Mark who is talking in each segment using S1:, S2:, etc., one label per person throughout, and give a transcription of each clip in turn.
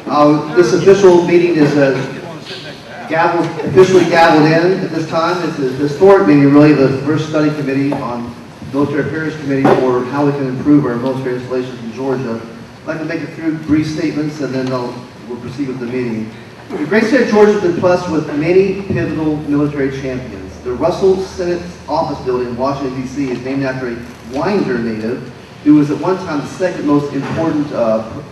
S1: This official meeting is officially gavelled in at this time. It's a historic meeting, really, the first study committee on military affairs committee for how we can improve our military installations in Georgia. I'd like to make it through brief statements and then we'll proceed with the meeting. The great state of Georgia has been blessed with many pivotal military champions. The Russell Senate Office Building in Washington, D.C. is named after a Rynders native who was at one time the second most important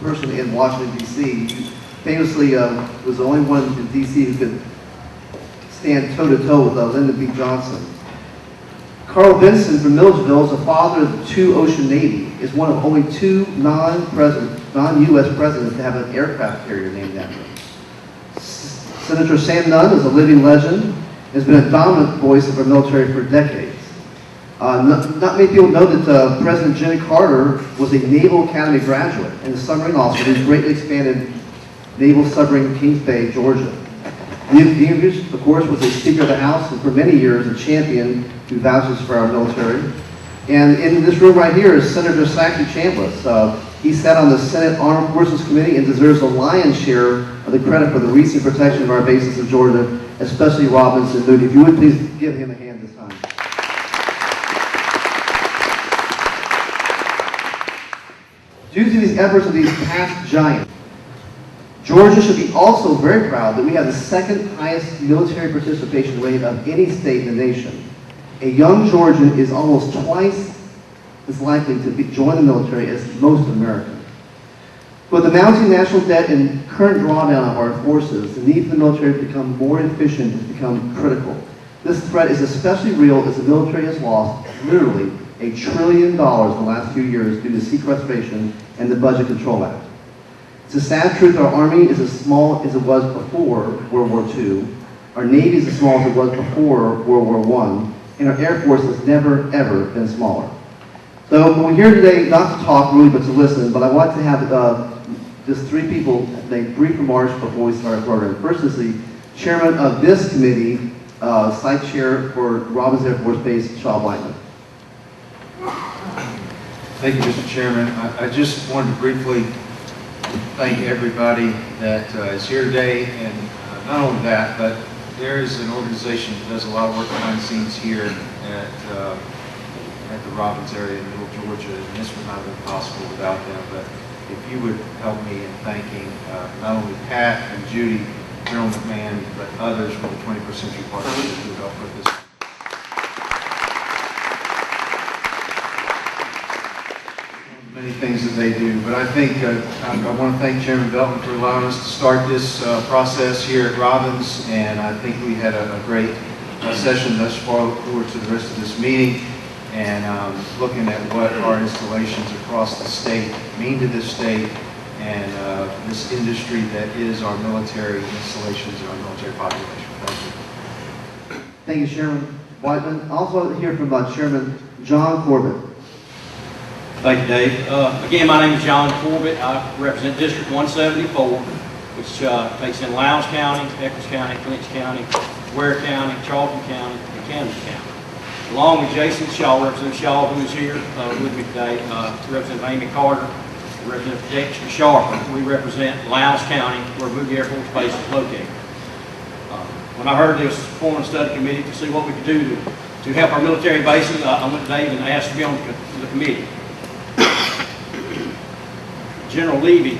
S1: person in Washington, D.C. He famously was the only one in D.C. who could stand toe-to-toe with Lyndon B. Johnson. Carl Vinson from Milledgeville is the father of the two Ocean Navy, is one of only two non-U.S. presidents to have an aircraft carrier named after him. Senator Sam Nunn is a living legend, has been a dominant voice of our military for decades. Not many people know that President Jimmy Carter was a Naval Academy graduate and a submarine officer who greatly expanded Naval Submarine Kings Bay, Georgia. Newt Gingrich, of course, was a Speaker of the House and for many years a champion who vouches for our military. And in this room right here is Senator Saxby Chambliss. He sat on the Senate Armed Forces Committee and deserves the lion's share of the credit for the recent protection of our bases in Georgia, especially Robbins and Moody. If you would please give him a hand this time. Due to these efforts of these past giants, Georgia should be also very proud that we have the second highest military participation rate of any state in the nation. A young Georgian is almost twice as likely to join the military as most Americans. With the mounting national debt and current drawdown of our forces, the need for the military to become more efficient has become critical. This threat is especially real as the military has lost literally $1 trillion in the last few years due to sequestration and the Budget Control Act. It's a sad truth our Army is as small as it was before World War II, our Navy is as small as it was before World War I, and our Air Force has never, ever been smaller. So we're here today not to talk really, but to listen, but I want to have just three people make brief remarks before we start our program. First is the chairman of this committee, site chair for Robbins Air Force Base, Shaw Blackmon.
S2: Thank you, Mr. Chairman. I just wanted to briefly thank everybody that is here today, and not only that, but there is an organization that does a lot of work behind the scenes here at the Robbins area in Middle Georgia, and this would not have been possible without them. But if you would help me in thanking not only Pat and Judy, General McMahon, but others from the 21st Century Partnership who helped with this. Many things that they do, but I think I want to thank Chairman Belton for allowing us to start this process here at Robbins, and I think we had a great session thus far. Look forward to the rest of this meeting and looking at what our installations across the state mean to this state and this industry that is our military installations and our military population. Thank you.
S1: Thank you, Chairman Whiteman. Also hear from Chairman John Corbett.
S3: Thank you, Dave. Again, my name is John Corbett. I represent District 174, which takes in Lowndes County, Eccles County, Clinch County, Ware County, Charlton County, and Camden County. Along with Jason Shaw, Representative Shaw, who is here with me today, Representative Amy Carter, Representative Dexter Sharp. We represent Lowndes County, where Moody Air Force Base is located. When I heard this forming a study committee to see what we could do to help our military bases, I went to Dave and asked to be on the committee. General Levy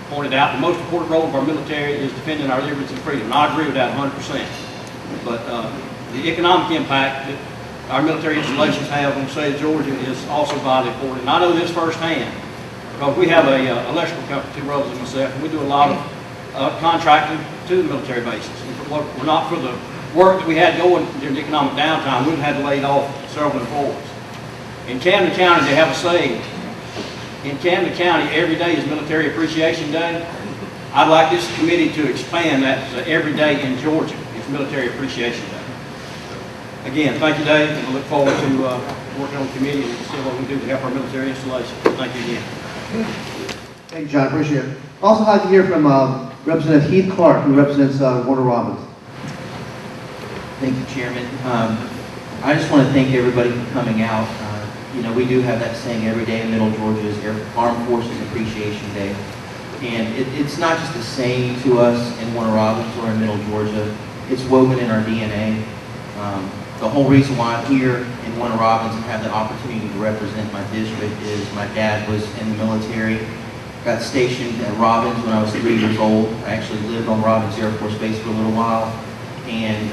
S3: pointed out the most important role of our military is defending our liberties and freedom. And I agree with that 100%. But the economic impact that our military installations have on the state of Georgia is also vitally important. And I know this firsthand because we have an electrical company, two brothers and myself, and we do a lot of contracting to the military bases. If it were not for the work that we had going during the economic downtime, we would have had to lay off several employees. In Camden County, they have a saying. In Camden County, every day is Military Appreciation Day. I'd like this committee to expand that to every day in Georgia. It's Military Appreciation Day. Again, thank you, Dave, and I look forward to working on the committee and see what we can do to help our military installation. Thank you again.
S1: Thank you, John. Appreciate it. Also, I'd like to hear from Representative Heath Clark, who represents Warner Robbins.
S4: Thank you, Chairman. I just want to thank everybody for coming out. You know, we do have that saying every day in Middle Georgia is Armed Forces Appreciation Day. And it's not just a saying to us in Warner Robins or in Middle Georgia. It's woven in our DNA. The whole reason why I'm here in Warner Robins and have the opportunity to represent my district is my dad was in the military. Got stationed at Robins when I was 3 years old. I actually lived on Robins Air Force Base for a little while and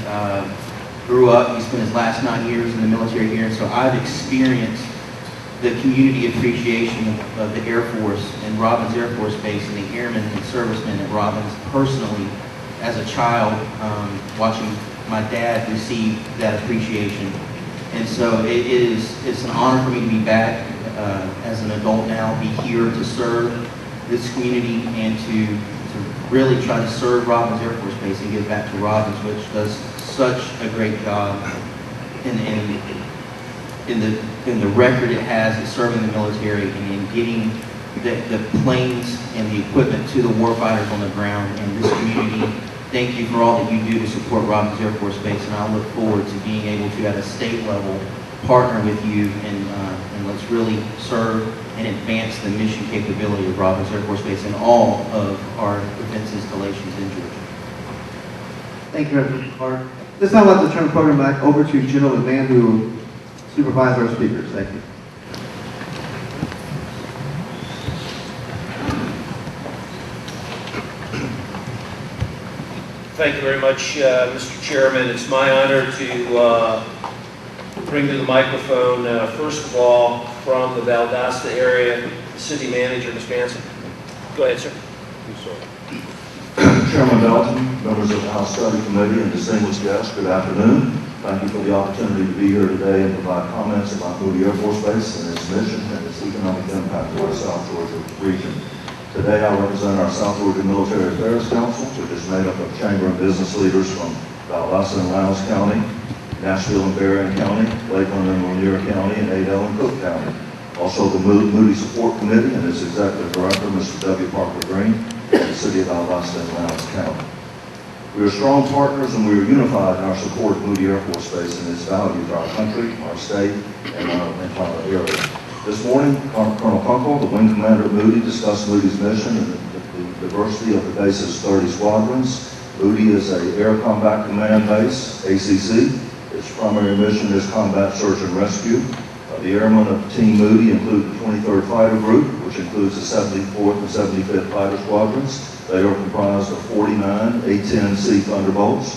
S4: grew up. He spent his last 9 years in the military here, so I've experienced the community appreciation of the Air Force and Robins Air Force Base and the airmen and servicemen at Robins personally as a child, watching my dad receive that appreciation. And so it's an honor for me to be back as an adult now, be here to serve this community and to really try to serve Robins Air Force Base and give back to Robins, which does such a great job in the record it has in serving the military and in getting the planes and the equipment to the warfighters on the ground. And this community, thank you for all that you do to support Robins Air Force Base, and I look forward to being able to, at a state level, partner with you and let's really serve and advance the mission capability of Robins Air Force Base and all of our defense installations in Georgia.
S1: Thank you, Reverend Clark. This time I'd like to turn the program back over to General McMahon, who will supervise our speakers. Thank you.
S5: Thank you very much, Mr. Chairman. It's my honor to bring to the microphone, first of all, from the Valdosta area, the city manager, Ms. Manson. Go ahead, sir.
S6: Chairman Belton, members of the House Study Committee, and distinguished guests, good afternoon. Thank you for the opportunity to be here today and provide comments about Moody Air Force Base and its mission and its economic impact to our South Georgia region. Today I represent our South Georgia Military Affairs Council, which is made up of chamber and business leaders from Valdosta and Lowndes County, Nashville and Berrien County, Lakeland and Lanier County, and Adel and Cook County. Also the Moody Support Committee and its Executive Director, Mr. W. Parker Green, and the City of Valdosta and Lowndes County. We are strong partners and we are unified in our support of Moody Air Force Base and its value to our country, our state, and our entire area. This morning, Colonel Kunkel, the wing commander at Moody, discussed Moody's mission and the diversity of the base's 30 squadrons. Moody is an Air Combat Command base, ACC. Its primary mission is combat search and rescue. The airmen of Team Moody include the 23rd Fighter Group, which includes the 74th and 75th Fighter Squadrons. They are comprised of 49 A-10C Thunderbolts,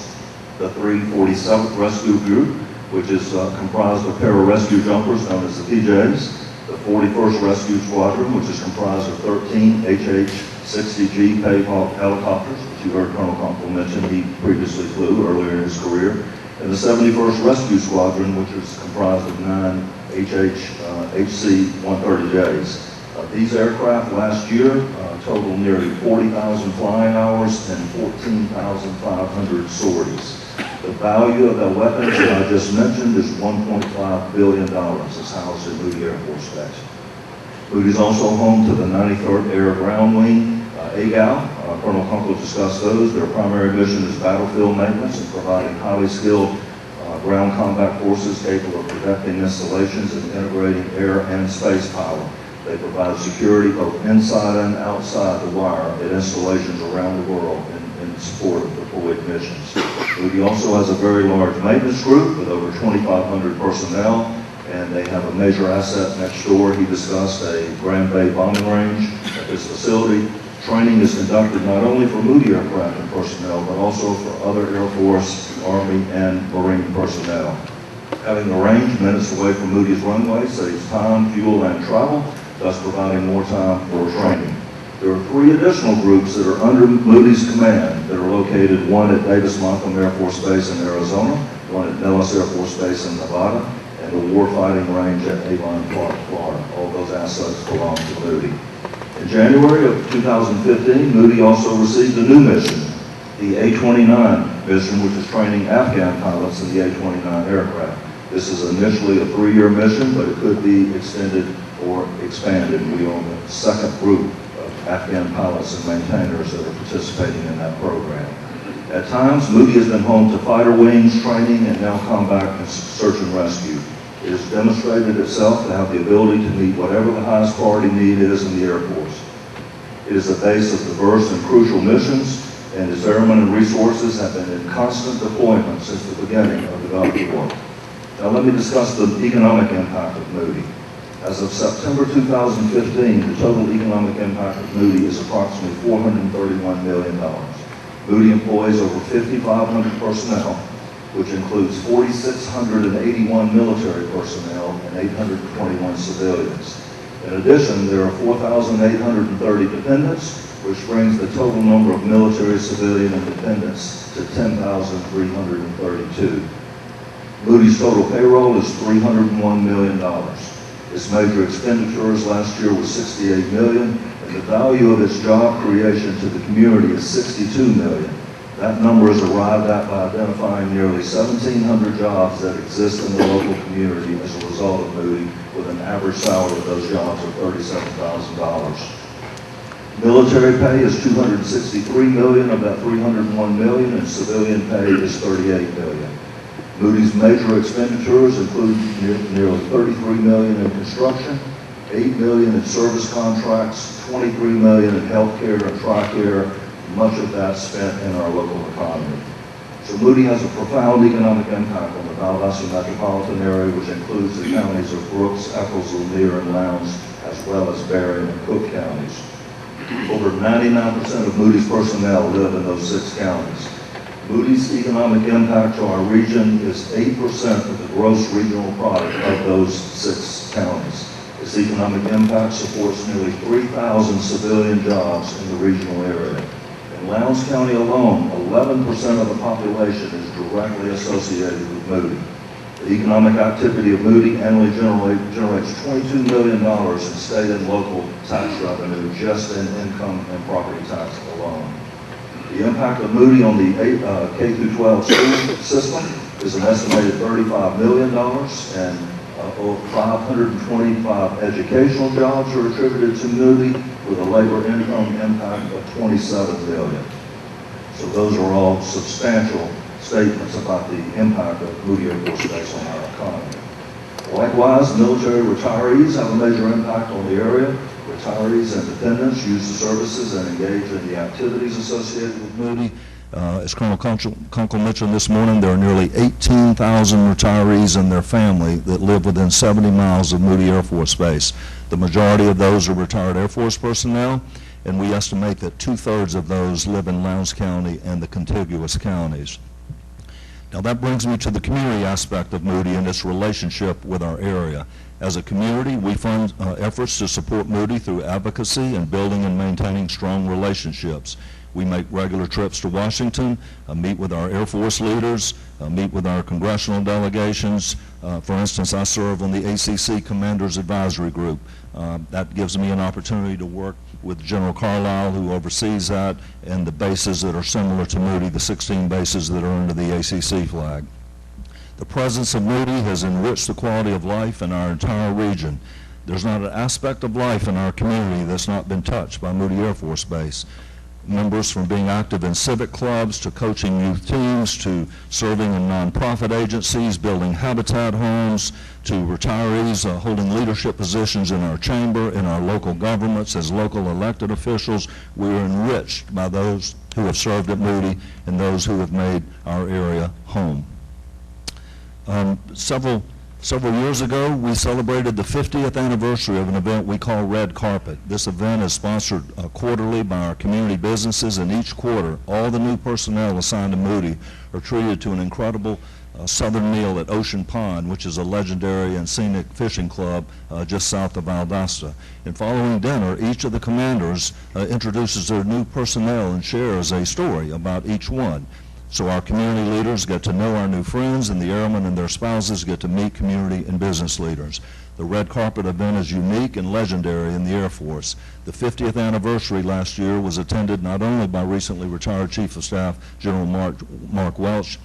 S6: the 347th Rescue Group, which is comprised of pararescue jumpers known as the PJs, the 41st Rescue Squadron, which is comprised of 13 HH-60G Pavehawk helicopters, which you heard Colonel Kunkel mention he previously flew earlier in his career, and the 71st Rescue Squadron, which is comprised of 9 HC-130Js. These aircraft last year totaled nearly 40,000 flying hours and 14,500 sorties. The value of the weapons that I just mentioned is $1.5 billion. It's housed at Moody Air Force Base. Moody is also home to the 93rd Air Ground Wing, AGAL. Colonel Kunkel discussed those. Their primary mission is battlefield maintenance and providing highly skilled ground combat forces capable of protecting installations and integrating air and space power. They provide security both inside and outside the wire at installations around the world in support of deployed missions. Moody also has a very large maintenance group with over 2,500 personnel, and they have a major asset next door. He discussed a Grand Bay bombing range at this facility. Training is conducted not only for Moody aircraft and personnel, but also for other Air Force, Army, and Marine personnel. Having the range minutes away from Moody's runway saves time, fuel, and travel, thus providing more time for training. There are 3 additional groups that are under Moody's command that are located, one at Davis-Montcalm Air Force Base in Arizona, one at Nellis Air Force Base in Nevada, and the warfighting range at Avon, Florida. All those assets belong to Moody. In January of 2015, Moody also received a new mission, the A-29 mission, which is training Afghan pilots in the A-29 aircraft. This is initially a 3-year mission, but it could be extended or expanded. We own the second group of Afghan pilots and maintainers that are participating in that program. At times, Moody has been home to fighter wings training and now combat search and rescue. It has demonstrated itself to have the ability to meet whatever the highest priority need is in the Air Force. It is a base of diverse and crucial missions, and its airmen and resources have been in constant deployment since the beginning of the Gulf War. Now let me discuss the economic impact of Moody. As of September 2015, the total economic impact of Moody is approximately $431 million. Moody employs over 5,500 personnel, which includes 4,681 military personnel and 821 civilians. In addition, there are 4,830 dependents, which brings the total number of military, civilian, and dependents to 10,332. Moody's total payroll is $301 million. Its major expenditures last year were $68 million, and the value of its job creation to the community is $62 million. That number is arrived at by identifying nearly 1,700 jobs that exist in the local community as a result of Moody, with an average salary of those jobs of $37,000. Military pay is $263 million of that $301 million, and civilian pay is $38 million. Moody's major expenditures include nearly $33 million in construction, $8 million in service contracts, $23 million in healthcare and TRICARE, much of that spent in our local economy. So Moody has a profound economic impact on the Valdosta metropolitan area, which includes the counties of Brooks, Eccles, Lanier, and Lowndes, as well as Berrien and Cook counties. Over 99% of Moody's personnel live in those 6 counties. Moody's economic impact to our region is 8% of the gross regional product of those 6 counties. Its economic impact supports nearly 3,000 civilian jobs in the regional area. In Lowndes County alone, 11% of the population is directly associated with Moody. The economic activity of Moody annually generates $22 million in state and local tax revenue just in income and property tax alone. The impact of Moody on the K-12 school system is an estimated $35 million, and over 525 educational jobs are attributed to Moody, with a labor income impact of $27 million. So those are all substantial statements about the impact of Moody Air Force Base on our economy. Likewise, military retirees have a major impact on the area. Retirees and dependents use the services and engage in the activities associated with Moody. As Colonel Kunkel mentioned this morning, there are nearly 18,000 retirees and their family that live within 70 miles of Moody Air Force Base. The majority of those are retired Air Force personnel, and we estimate that 2/3 of those live in Lowndes County and the contiguous counties. Now that brings me to the community aspect of Moody and its relationship with our area. As a community, we fund efforts to support Moody through advocacy and building and maintaining strong relationships. We make regular trips to Washington, meet with our Air Force leaders, meet with our congressional delegations. For instance, I serve on the ACC Commanders Advisory Group. That gives me an opportunity to work with General Carlisle, who oversees that, and the bases that are similar to Moody, the 16 bases that are under the ACC flag. The presence of Moody has enriched the quality of life in our entire region. There's not an aspect of life in our community that's not been touched by Moody Air Force Base. Members from being active in civic clubs, to coaching youth teams, to serving in nonprofit agencies, building habitat homes, to retirees holding leadership positions in our chamber, in our local governments, as local elected officials. We are enriched by those who have served at Moody and those who have made our area home. Several years ago, we celebrated the 50th anniversary of an event we call Red Carpet. This event is sponsored quarterly by our community businesses, and each quarter, all the new personnel assigned to Moody are treated to an incredible southern meal at Ocean Pond, which is a legendary and scenic fishing club just south of Valdosta. And following dinner, each of the commanders introduces their new personnel and shares a story about each one. So our community leaders get to know our new friends, and the airmen and their spouses get to meet community and business leaders. The Red Carpet event is unique and legendary in the Air Force. The 50th anniversary last year was attended not only by recently retired Chief of Staff General Mark Welch,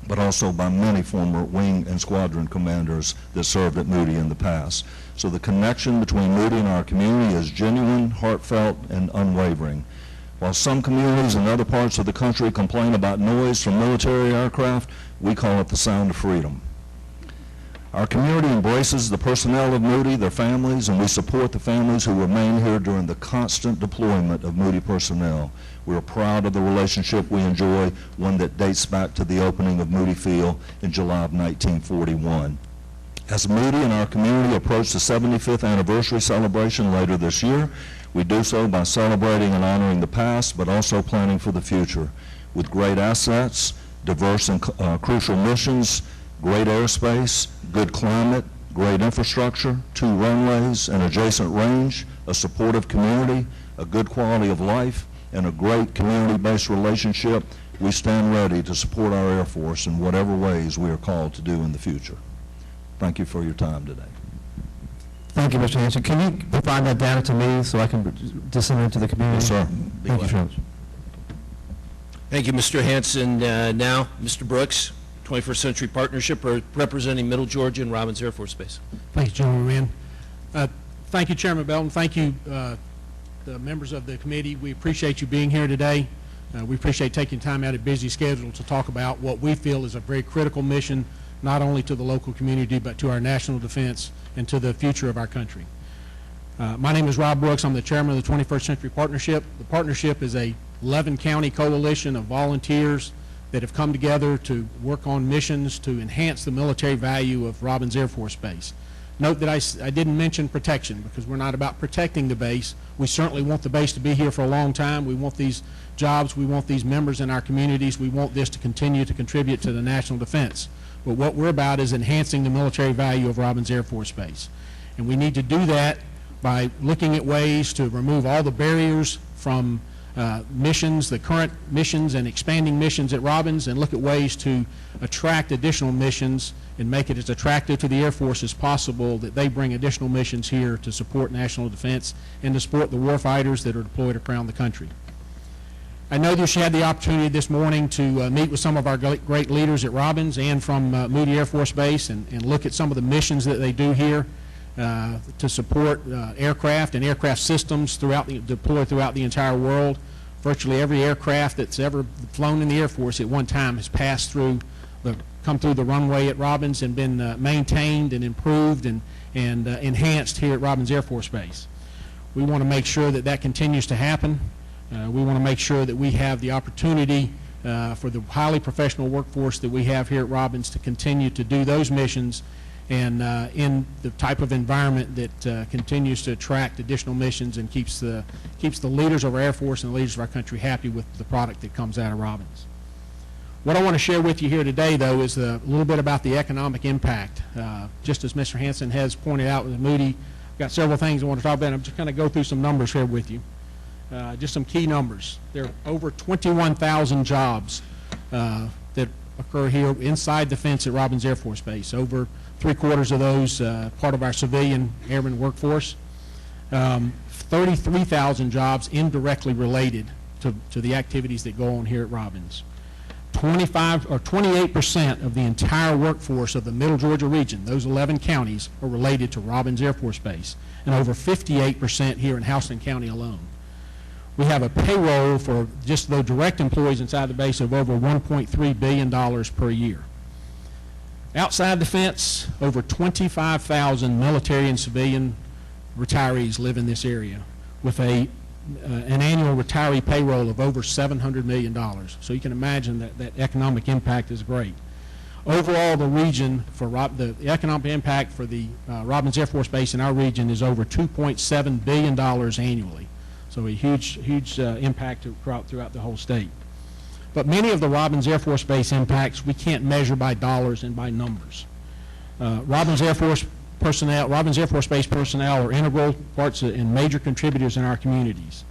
S6: but also by many former wing and squadron commanders that served at Moody in the past. So the connection between Moody and our community is genuine, heartfelt, and unwavering. While some communities in other parts of the country complain about noise from military aircraft, we call it the sound of freedom. Our community embraces the personnel of Moody, their families, and we support the families who remain here during the constant deployment of Moody personnel. We are proud of the relationship we enjoy, one that dates back to the opening of Moody Field in July of 1941. As Moody and our community approach the 75th anniversary celebration later this year, we do so by celebrating and honoring the past, but also planning for the future. With great assets, diverse and crucial missions, great airspace, good climate, great infrastructure, 2 runways, an adjacent range, a supportive community, a good quality of life, and a great community-based relationship, we stand ready to support our Air Force in whatever ways we are called to do in the future. Thank you for your time today.
S7: Thank you, Mr. Hanson. Can you provide that data to me so I can disseminate to the community?
S6: Yes, sir. Be
S7: Thank you,
S6: glad.
S7: sir.
S8: Thank you, Mr. Hanson. Now, Mr. Brooks, 21st Century Partnership, representing Middle Georgia and Robins Air Force Base.
S9: Thank you, General Wren. Thank you, Chairman Belton. Thank you, the members of the committee. We appreciate you being here today. We appreciate taking time out of busy schedule to talk about what we feel is a very critical mission, not only to the local community, but to our national defense and to the future of our country. My name is Rob Brooks. I'm the chairman of the 21st Century Partnership. The partnership is a 11-county coalition of volunteers that have come together to work on missions to enhance the military value of Robins Air Force Base. Note that I didn't mention protection, because we're not about protecting the base. We certainly want the base to be here for a long time. We want these jobs. We want these members in our communities. We want this to continue to contribute to the national defense. But what we're about is enhancing the military value of Robins Air Force Base. And we need to do that by looking at ways to remove all the barriers from missions, the current missions and expanding missions at Robins, and look at ways to attract additional missions and make it as attractive to the Air Force as possible that they bring additional missions here to support national defense and to support the warfighters that are deployed around the country. I know that you had the opportunity this morning to meet with some of our great leaders at Robins and from Moody Air Force Base and look at some of the missions that they do here to support aircraft and aircraft systems deployed throughout the entire world. Virtually every aircraft that's ever flown in the Air Force at one time has come through the runway at Robins and been maintained and improved and enhanced here at Robins Air Force Base. We want to make sure that that continues to happen. We want to make sure that we have the opportunity for the highly professional workforce that we have here at Robins to continue to do those missions and in the type of environment that continues to attract additional missions and keeps the leaders of our Air Force and the leaders of our country happy with the product that comes out of Robins. What I want to share with you here today, though, is a little bit about the economic impact. Just as Mr. Hanson has pointed out with Moody, I've got several things I want to talk about. I'm just going to go through some numbers here with you. Just some key numbers. There are over 21,000 jobs that occur here inside the fence at Robins Air Force Base. Over 3/4 of those part of our civilian airman workforce. 33,000 jobs indirectly related to the activities that go on here at Robins. 28% of the entire workforce of the Middle Georgia region, those 11 counties, are related to Robins Air Force Base, and over 58% here in Houston County alone. We have a payroll for just the direct employees inside the base of over $1.3 billion per year. Outside the fence, over 25,000 military and civilian retirees live in this area with an annual retiree payroll of over $700 million. So you can imagine that economic impact is great. Overall, the region, for the economic impact for the Robins Air Force Base in our region is over $2.7 billion annually. So a huge impact throughout the whole state. But many of the Robins Air Force Base impacts we can't measure by dollars and by numbers. Robins Air Force Base personnel are integral parts and major contributors in our communities.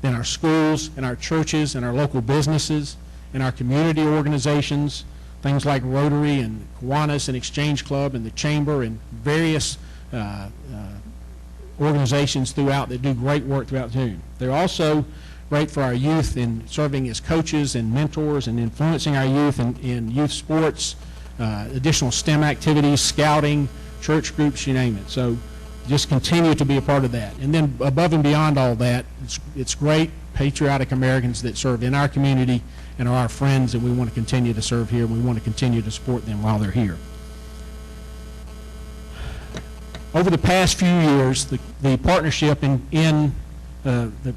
S9: Then our schools and our churches and our local businesses and our community organizations, things like Rotary and Kiwanis and Exchange Club and the Chamber and various organizations throughout that do great work throughout June. They're also great for our youth in serving as coaches and mentors and influencing our youth in youth sports, additional STEM activities, scouting, church groups, you name it. So just continue to be a part of that. And then above and beyond all that, it's great patriotic Americans that serve in our community and are our friends, and we want to continue to serve here, and we want to continue to support them while they're here. over the past few years, the partnership in the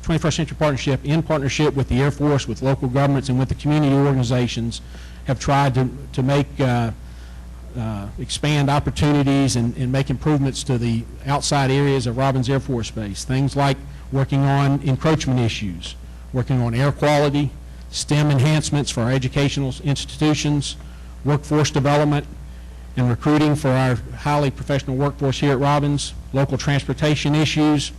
S9: 21st Century Partnership, in partnership with the Air Force, with local governments, and with the community organizations, have tried to make expand opportunities and make improvements to the outside areas of Robins Air Force Base. Things like working on encroachment issues, working on air quality, STEM enhancements for our educational institutions, workforce development and recruiting for our highly professional workforce here at Robins, local transportation issues,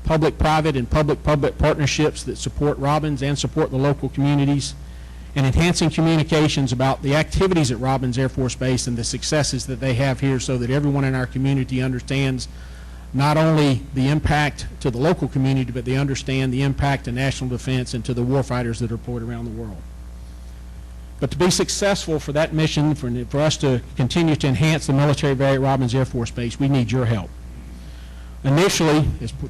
S9: public-private and public-public partnerships that support Robins and support the local communities, and enhancing communications about the activities at Robins Air Force Base and the successes that they have here, so that everyone in our community understands not only the impact to the local community, but they understand the impact to national defense and to the warfighters that are deployed around the world. But to be successful for that mission, for us to continue to enhance the military value at Robins Air Force Base, we need your help. Initially,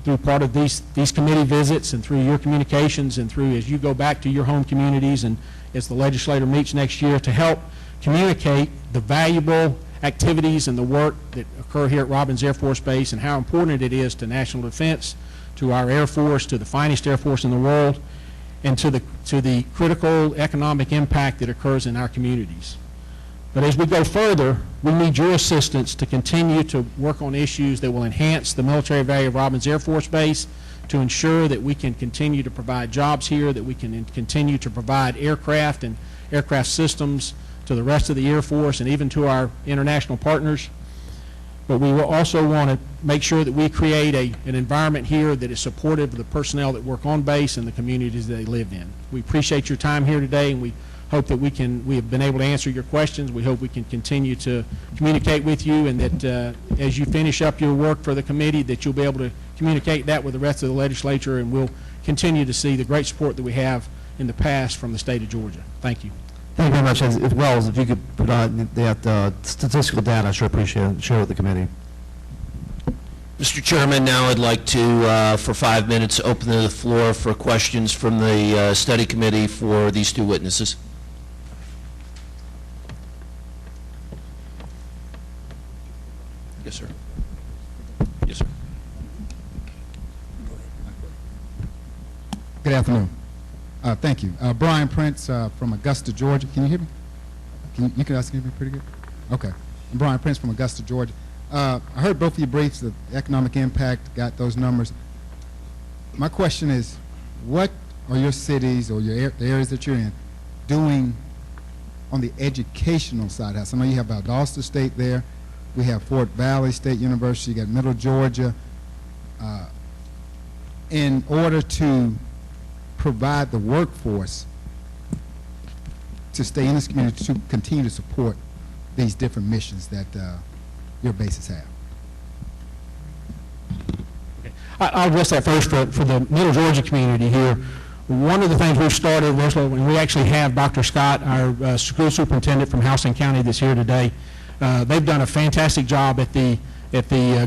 S9: through part of these committee visits and through your communications and through as you go back to your home communities and as the legislature meets next year, to help communicate the valuable activities and the work that occur here at Robins Air Force Base and how important it is to national defense, to our Air Force, to the finest Air Force in the world, and to the critical economic impact that occurs in our communities. But as we go further, we need your assistance to continue to work on issues that will enhance the military value of Robins Air Force Base, to ensure that we can continue to provide jobs here, that we can continue to provide aircraft and aircraft systems to the rest of the Air Force and even to our international partners. But we will also want to make sure that we create an environment here that is supportive of the personnel that work on base and the communities that they live in. We appreciate your time here today, and we hope that we have been able to answer your questions. We hope we can continue to communicate with you, and that as you finish up your work for the committee, that you'll be able to communicate that with the rest of the legislature, and we'll continue to see the great support that we have in the past from the state of Georgia. Thank you.
S7: Thank you very much, as well as if you could provide that statistical data, I sure appreciate it, share with the committee.
S8: Mr. Chairman, now I'd like to, for 5 minutes, open the floor for questions from the study committee for these two witnesses. Yes, sir. Yes, sir.
S10: Good afternoon. Thank you. Brian Prince from Augusta, Georgia. Can you hear me? You can hear me pretty good? Okay. I'm Brian Prince from Augusta, Georgia. I heard both of your briefs, the economic impact, got those numbers. My question is, what are your cities or the areas that you're in doing on the educational side of the house? I know you have Valdosta State there. We have Fort Valley State University. You got Middle Georgia. In order to provide the workforce to stay in this community, to continue to support these different missions that your bases have.
S9: Okay. I'll address that first for the Middle Georgia community here. One of the things we've started, and we actually have Dr. Scott, our school superintendent from Houston County, that's here today. They've done a fantastic job at the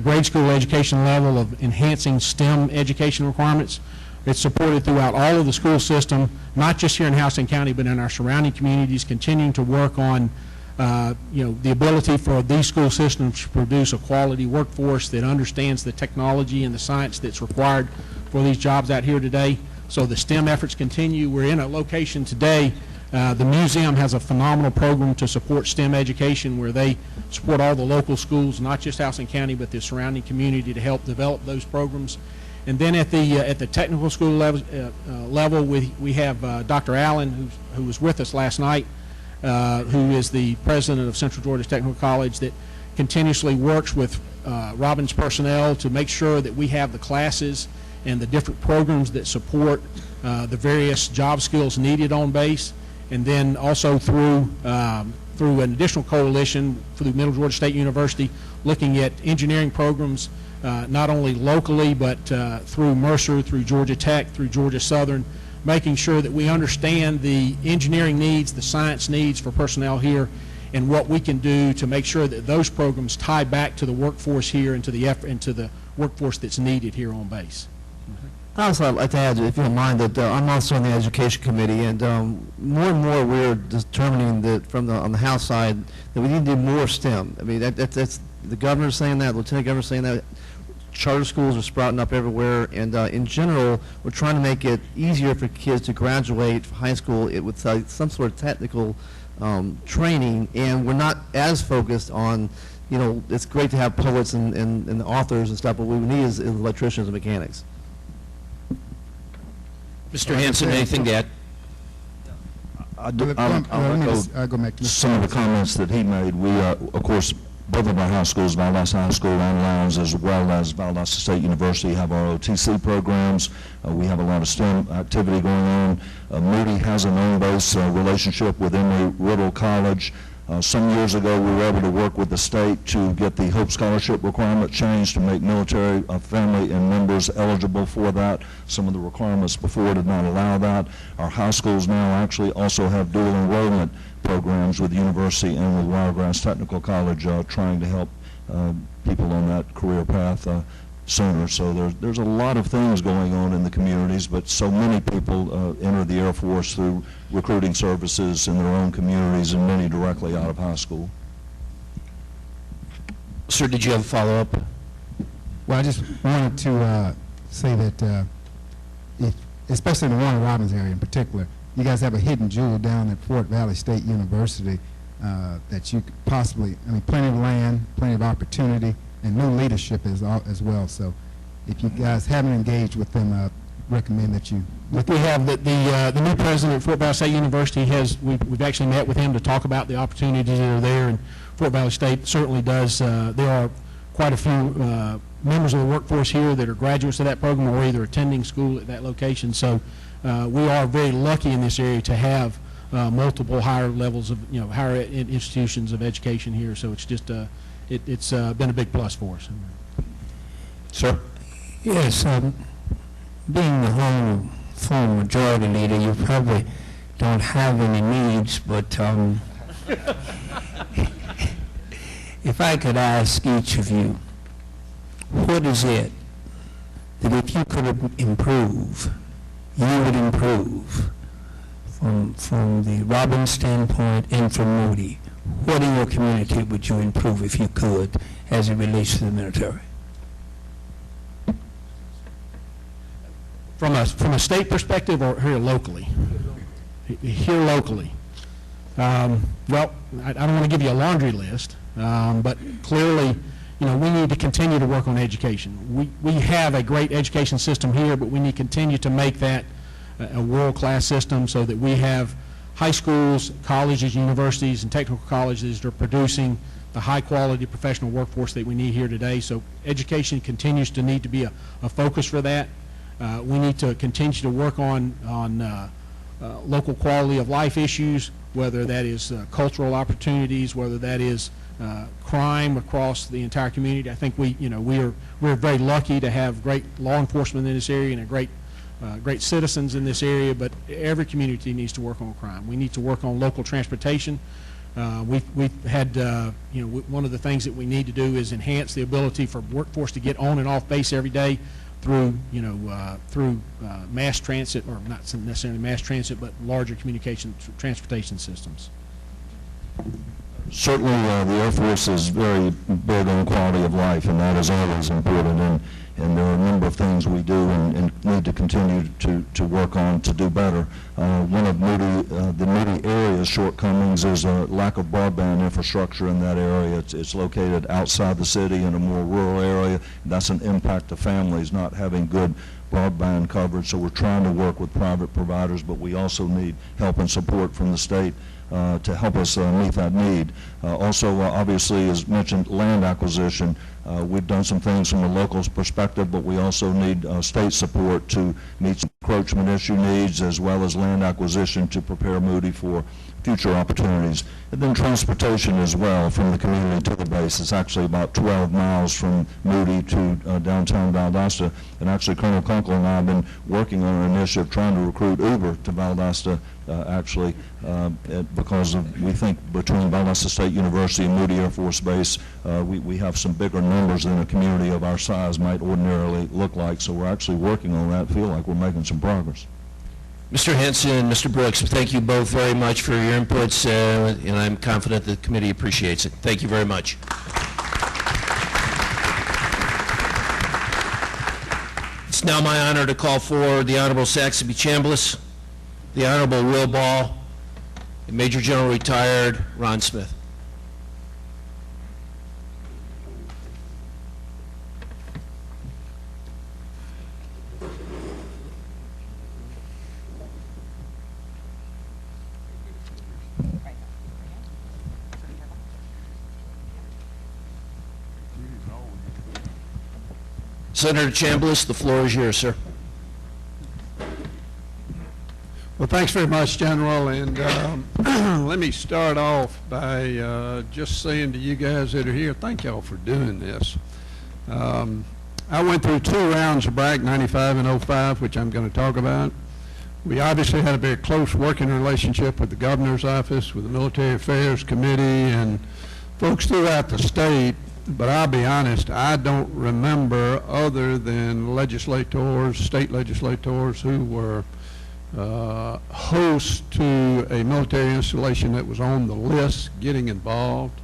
S9: grade school education level of enhancing STEM education requirements. It's supported throughout all of the school system, not just here in Houston County, but in our surrounding communities, continuing to work on the ability for these school systems to produce a quality workforce that understands the technology and the science that's required for these jobs out here today. So the STEM efforts continue. We're in a location today. The museum has a phenomenal program to support STEM education, where they support all the local schools, not just Houston County, but the surrounding community, to help develop those programs. And then at the technical school level, we have Dr. Allen, who was with us last night, who is the president of Central Georgia Technical College, that continuously works with Robins personnel to make sure that we have the classes and the different programs that support the various job skills needed on base. And then also through an additional coalition through Middle Georgia State University, looking at engineering programs not only locally, but through Mercer, through Georgia Tech, through Georgia Southern, making sure that we understand the engineering needs, the science needs for personnel here, and what we can do to make sure that those programs tie back to the workforce here and to the workforce that's needed here on base.
S7: Also, I'd like to add, if you don't mind, that I'm also on the Education Committee, and more and more we're determining that on the House side that we need to do more STEM. I mean, that's
S1: the governor's saying that, lieutenant governor's saying that. Charter schools are sprouting up everywhere, and in general, we're trying to make it easier for kids to graduate high school with some sort of technical training, and we're not as focused on, it's great to have poets and authors and stuff, but what we need is electricians and mechanics.
S8: Mr. Hanson, anything to add?
S10: I'll go back to
S6: Some of the comments that he made. We, of course, both of our high schools, Valdosta High School and Lowndes, as well as Valdosta State University, have our OTC programs. We have a lot of STEM activity going on. Moody has an on-base relationship with Emory Riddle College. Some years ago, we were able to work with the state to get the Hope Scholarship requirement changed to make military family and members eligible for that. Some of the requirements before did not allow that. Our high schools now actually also have dual enrollment programs with the university and with Wiregrass Technical College, trying to help people on that career path sooner. So there's a lot of things going on in the communities, but so many people enter the Air Force through recruiting services in their own communities, and many directly out of high school.
S8: Sir, did you have a follow-up?
S10: Well, I just wanted to say that, especially in the Warner Robins area in particular, you guys have a hidden jewel down at Fort Valley State University that you could possibly, plenty of land, plenty of opportunity, and new leadership as well. So if you guys haven't engaged with them, I recommend that you
S9: We have the new president of Fort Valley State University we've actually met with him to talk about the opportunities that are there, and Fort Valley State certainly does. There are quite a few members of the workforce here that are graduates of that program or either attending school at that location. So we are very lucky in this area to have multiple higher levels of, higher institutions of education here. So it's just it's been a big plus for us.
S8: Sir?
S11: Yes, being the home full majority leader, you probably don't have any needs, but if I could ask each of you, what is it that if you could improve, you would improve from the Robbins standpoint and from Moody? What in your community would you improve if you could as it relates to the military?
S9: From a state perspective or here locally? Here locally. Well, I don't want to give you a laundry list, but clearly, we need to continue to work on education. We have a great education system here, but we need to continue to make that a world-class system so that we have high schools, colleges, universities, and technical colleges that are producing the high-quality professional workforce that we need here today. So education continues to need to be a focus for that. We need to continue to work on local quality of life issues, whether that is cultural opportunities, whether that is crime across the entire community. I think we're very lucky to have great law enforcement in this area and great citizens in this area, but every community needs to work on crime. We need to work on local transportation. We've had, one of the things that we need to do is enhance the ability for workforce to get on and off base every day through, through mass transit, or not necessarily mass transit, but larger communication transportation systems.
S6: Certainly, the Air Force is very big on quality of life, and that is always important. And there are a number of things we do and need to continue to work on to do better. One of the Moody area's shortcomings is a lack of broadband infrastructure in that area. It's located outside the city in a more rural area. That's an impact to families not having good broadband coverage. So we're trying to work with private providers, but we also need help and support from the state to help us meet that need. Also, obviously, as mentioned, land acquisition. We've done some things from a local perspective, but we also need state support to meet some encroachment issue needs, as well as land acquisition to prepare Moody for future opportunities. And then transportation as well, from the community to the base. It's actually about 12 miles from Moody to downtown Valdosta. And actually, Colonel Kunkel and I have been working on an initiative trying to recruit Uber to Valdosta, because we think between Valdosta State University and Moody Air Force Base, we have some bigger numbers than a community of our size might ordinarily look like. So we're actually working on that, feel like we're making some progress.
S8: Mr. Hanson and Mr. Brooks, thank you both very much for your inputs, and I'm confident the committee appreciates it. Thank you very much. It's now my honor to call forward the Honorable Saxby Chambliss, the Honorable Will Ball, and Major General Retired Ron Smith. Senator Chambliss, the floor is yours, sir.
S12: Well, thanks very much, General, and let me start off by just saying to you guys that are here, thank y'all for doing this. I went through 2 rounds of BRAC, 95 and 05, which I'm going to talk about. We obviously had a very close working relationship with the Governor's Office, with the Military Affairs Committee, and folks throughout the state. But I'll be honest, I don't remember, other than legislators, state legislators who were hosts to a military installation that was on the list, getting involved.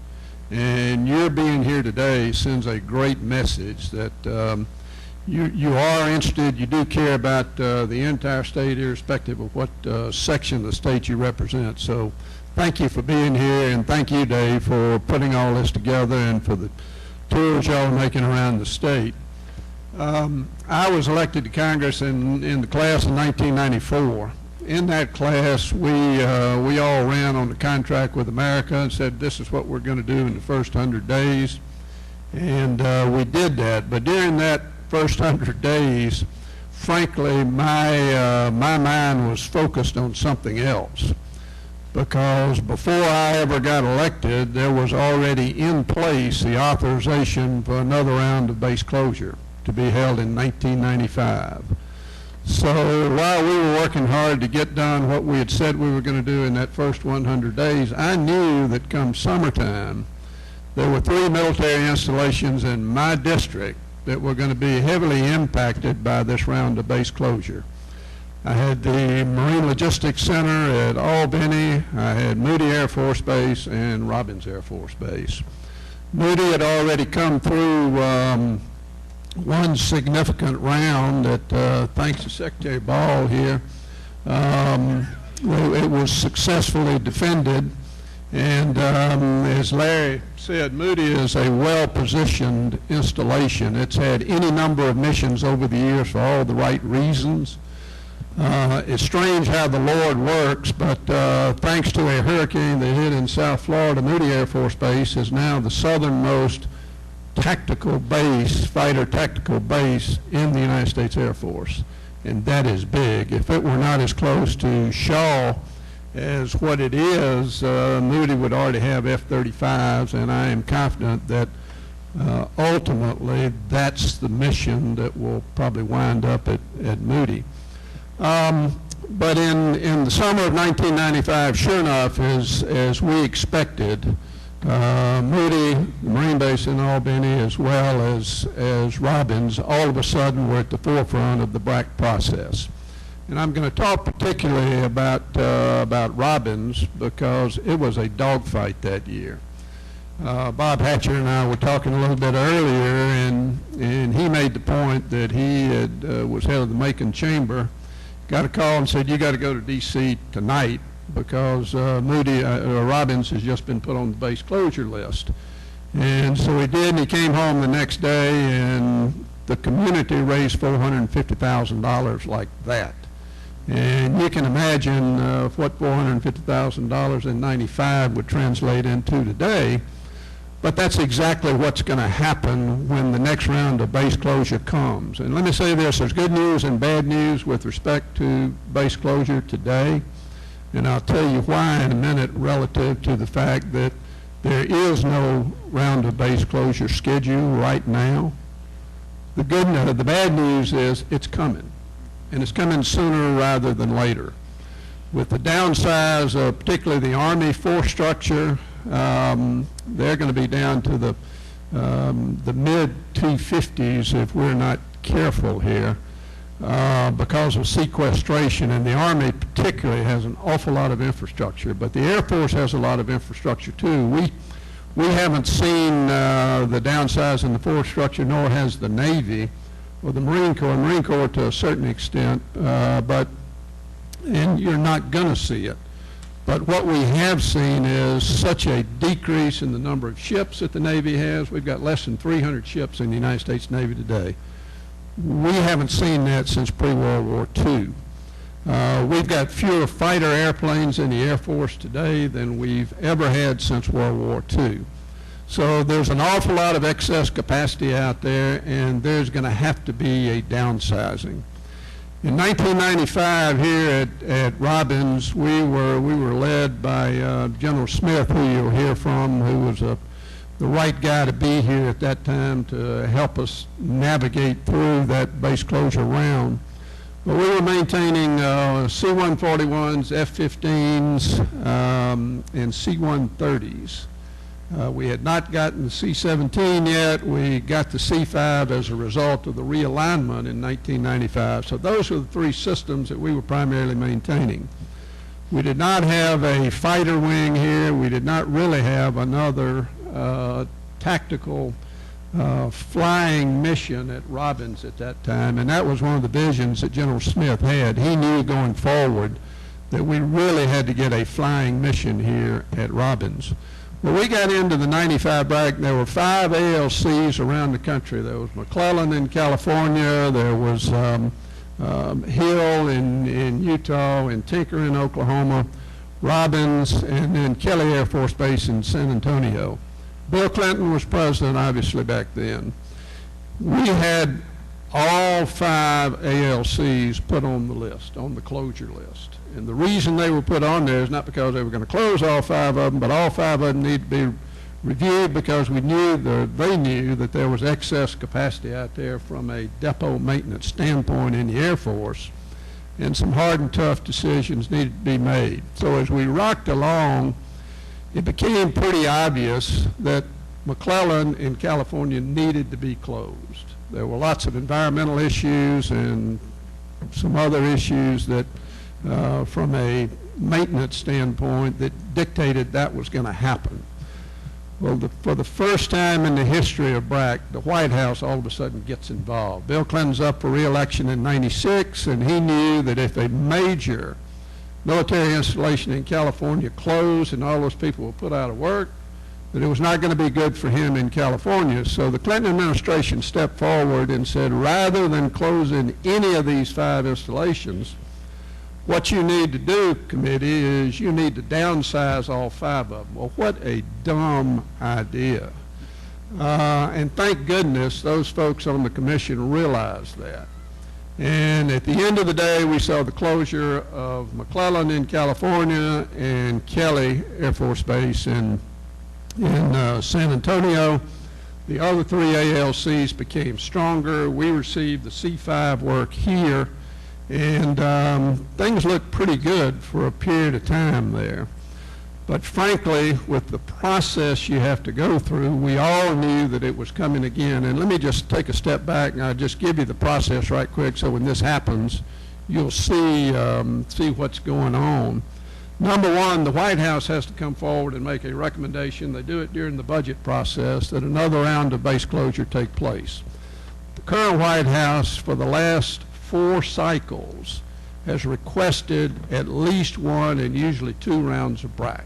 S12: And your being here today sends a great message that you are interested, you do care about the entire state, irrespective of what section of the state you represent. So thank you for being here, and thank you, Dave, for putting all this together and for the tours y'all are making around the state. I was elected to Congress in the class of 1994. In that class, we all ran on the contract with America and said, this is what we're going to do in the first 100 days. And we did that. But during that first 100 days, frankly, my mind was focused on something else. Because before I ever got elected, there was already in place the authorization for another round of base closure to be held in 1995. So while we were working hard to get done what we had said we were going to do in that first 100 days, I knew that come summertime, there were 3 military installations in my district that were going to be heavily impacted by this round of base closure. I had the Marine Logistics Center at Albany, I had Moody Air Force Base, and Robins Air Force Base. Moody had already come through one significant round that, thanks to Secretary Ball here, it was successfully defended. And as Larry said, Moody is a well-positioned installation. It's had any number of missions over the years for all the right reasons. It's strange how the Lord works, but thanks to a hurricane that hit in South Florida, Moody Air Force Base is now the southernmost tactical base, fighter tactical base in the United States Air Force. And that is big. If it were not as close to Shaw as what it is, Moody would already have F-35s, and I am confident that ultimately that's the mission that will probably wind up at Moody. But in the summer of 1995, sure enough, as we expected, Moody, the Marine Base in Albany, as well as Robins, all of a sudden were at the forefront of the BRAC process. And I'm going to talk particularly about Robins because it was a dogfight that year. Bob Hatcher and I were talking a little bit earlier, and he made the point that he was head of the Macon Chamber, got a call and said, you got to go to D.C. tonight because Robins has just been put on the base closure list. And so he did, and he came home the next day, and the community raised $450,000 like that. And you can imagine what $450,000 in 95 would translate into today. But that's exactly what's going to happen when the next round of base closure comes. And let me say this, there's good news and bad news with respect to base closure today. And I'll tell you why in a minute relative to the fact that there is no round of base closure schedule right now. The bad news is it's coming. And it's coming sooner rather than later. With the downsize of particularly the Army force structure, they're going to be down to the mid-250s if we're not careful here because of sequestration. And the Army particularly has an awful lot of infrastructure, but the Air Force has a lot of infrastructure too. We haven't seen the downsize in the force structure, nor has the Navy. or the Marine Corps to a certain extent, and you're not going to see it. But what we have seen is such a decrease in the number of ships that the Navy has. We've got less than 300 ships in the United States Navy today. We haven't seen that since pre-World War II. We've got fewer fighter airplanes in the Air Force today than we've ever had since World War II. So there's an awful lot of excess capacity out there, and there's going to have to be a downsizing. In 1995 here at Robbins, we were led by General Smith, who you'll hear from, who was the right guy to be here at that time to help us navigate through that base closure round. But we were maintaining C-141s, F-15s, and C-130s. We had not gotten the C-17 yet. We got the C-5 as a result of the realignment in 1995. So those were the three systems that we were primarily maintaining. We did not have a fighter wing here. We did not really have another tactical flying mission at Robbins at that time, and that was one of the visions that General Smith had. He knew going forward that we really had to get a flying mission here at Robbins. Well, we got into the 95 Bragg. There were 5 ALCs around the country. There was McClellan in California, there was Hill in Utah, and Tinker in Oklahoma, Robbins, and then Kelly Air Force Base in San Antonio. Bill Clinton was president, obviously, back then. We had all 5 ALCs put on the list, on the closure list. And the reason they were put on there is not because they were going to close all 5 of them, but all 5 of them need to be reviewed because they knew that there was excess capacity out there from a depot maintenance standpoint in the Air Force, and some hard and tough decisions needed to be made. So as we rocked along, it became pretty obvious that McClellan in California needed to be closed. There were lots of environmental issues and some other issues that from a maintenance standpoint that dictated that was going to happen. Well, for the first time in the history of BRAC, the White House all of a sudden gets involved. Bill Clinton's up for re-election in '96, and he knew that if a major military installation in California closed and all those people were put out of work, that it was not going to be good for him in California. So the Clinton administration stepped forward and said, rather than closing any of these 5 installations, what you need to do, committee, is you need to downsize all 5 of them. Well, what a dumb idea. And thank goodness those folks on the commission realized that. And at the end of the day, we saw the closure of McClellan in California and Kelly Air Force Base in San Antonio. The other 3 ALCs became stronger. We received the C-5 work here, and things looked pretty good for a period of time there. But frankly, with the process you have to go through, we all knew that it was coming again. And let me just take a step back, and I'll just give you the process right quick so when this happens, you'll see what's going on. Number one, the White House has to come forward and make a recommendation. They do it during the budget process that another round of base closure take place. The current White House, for the last 4 cycles, has requested at least 1 and usually 2 rounds of BRAC.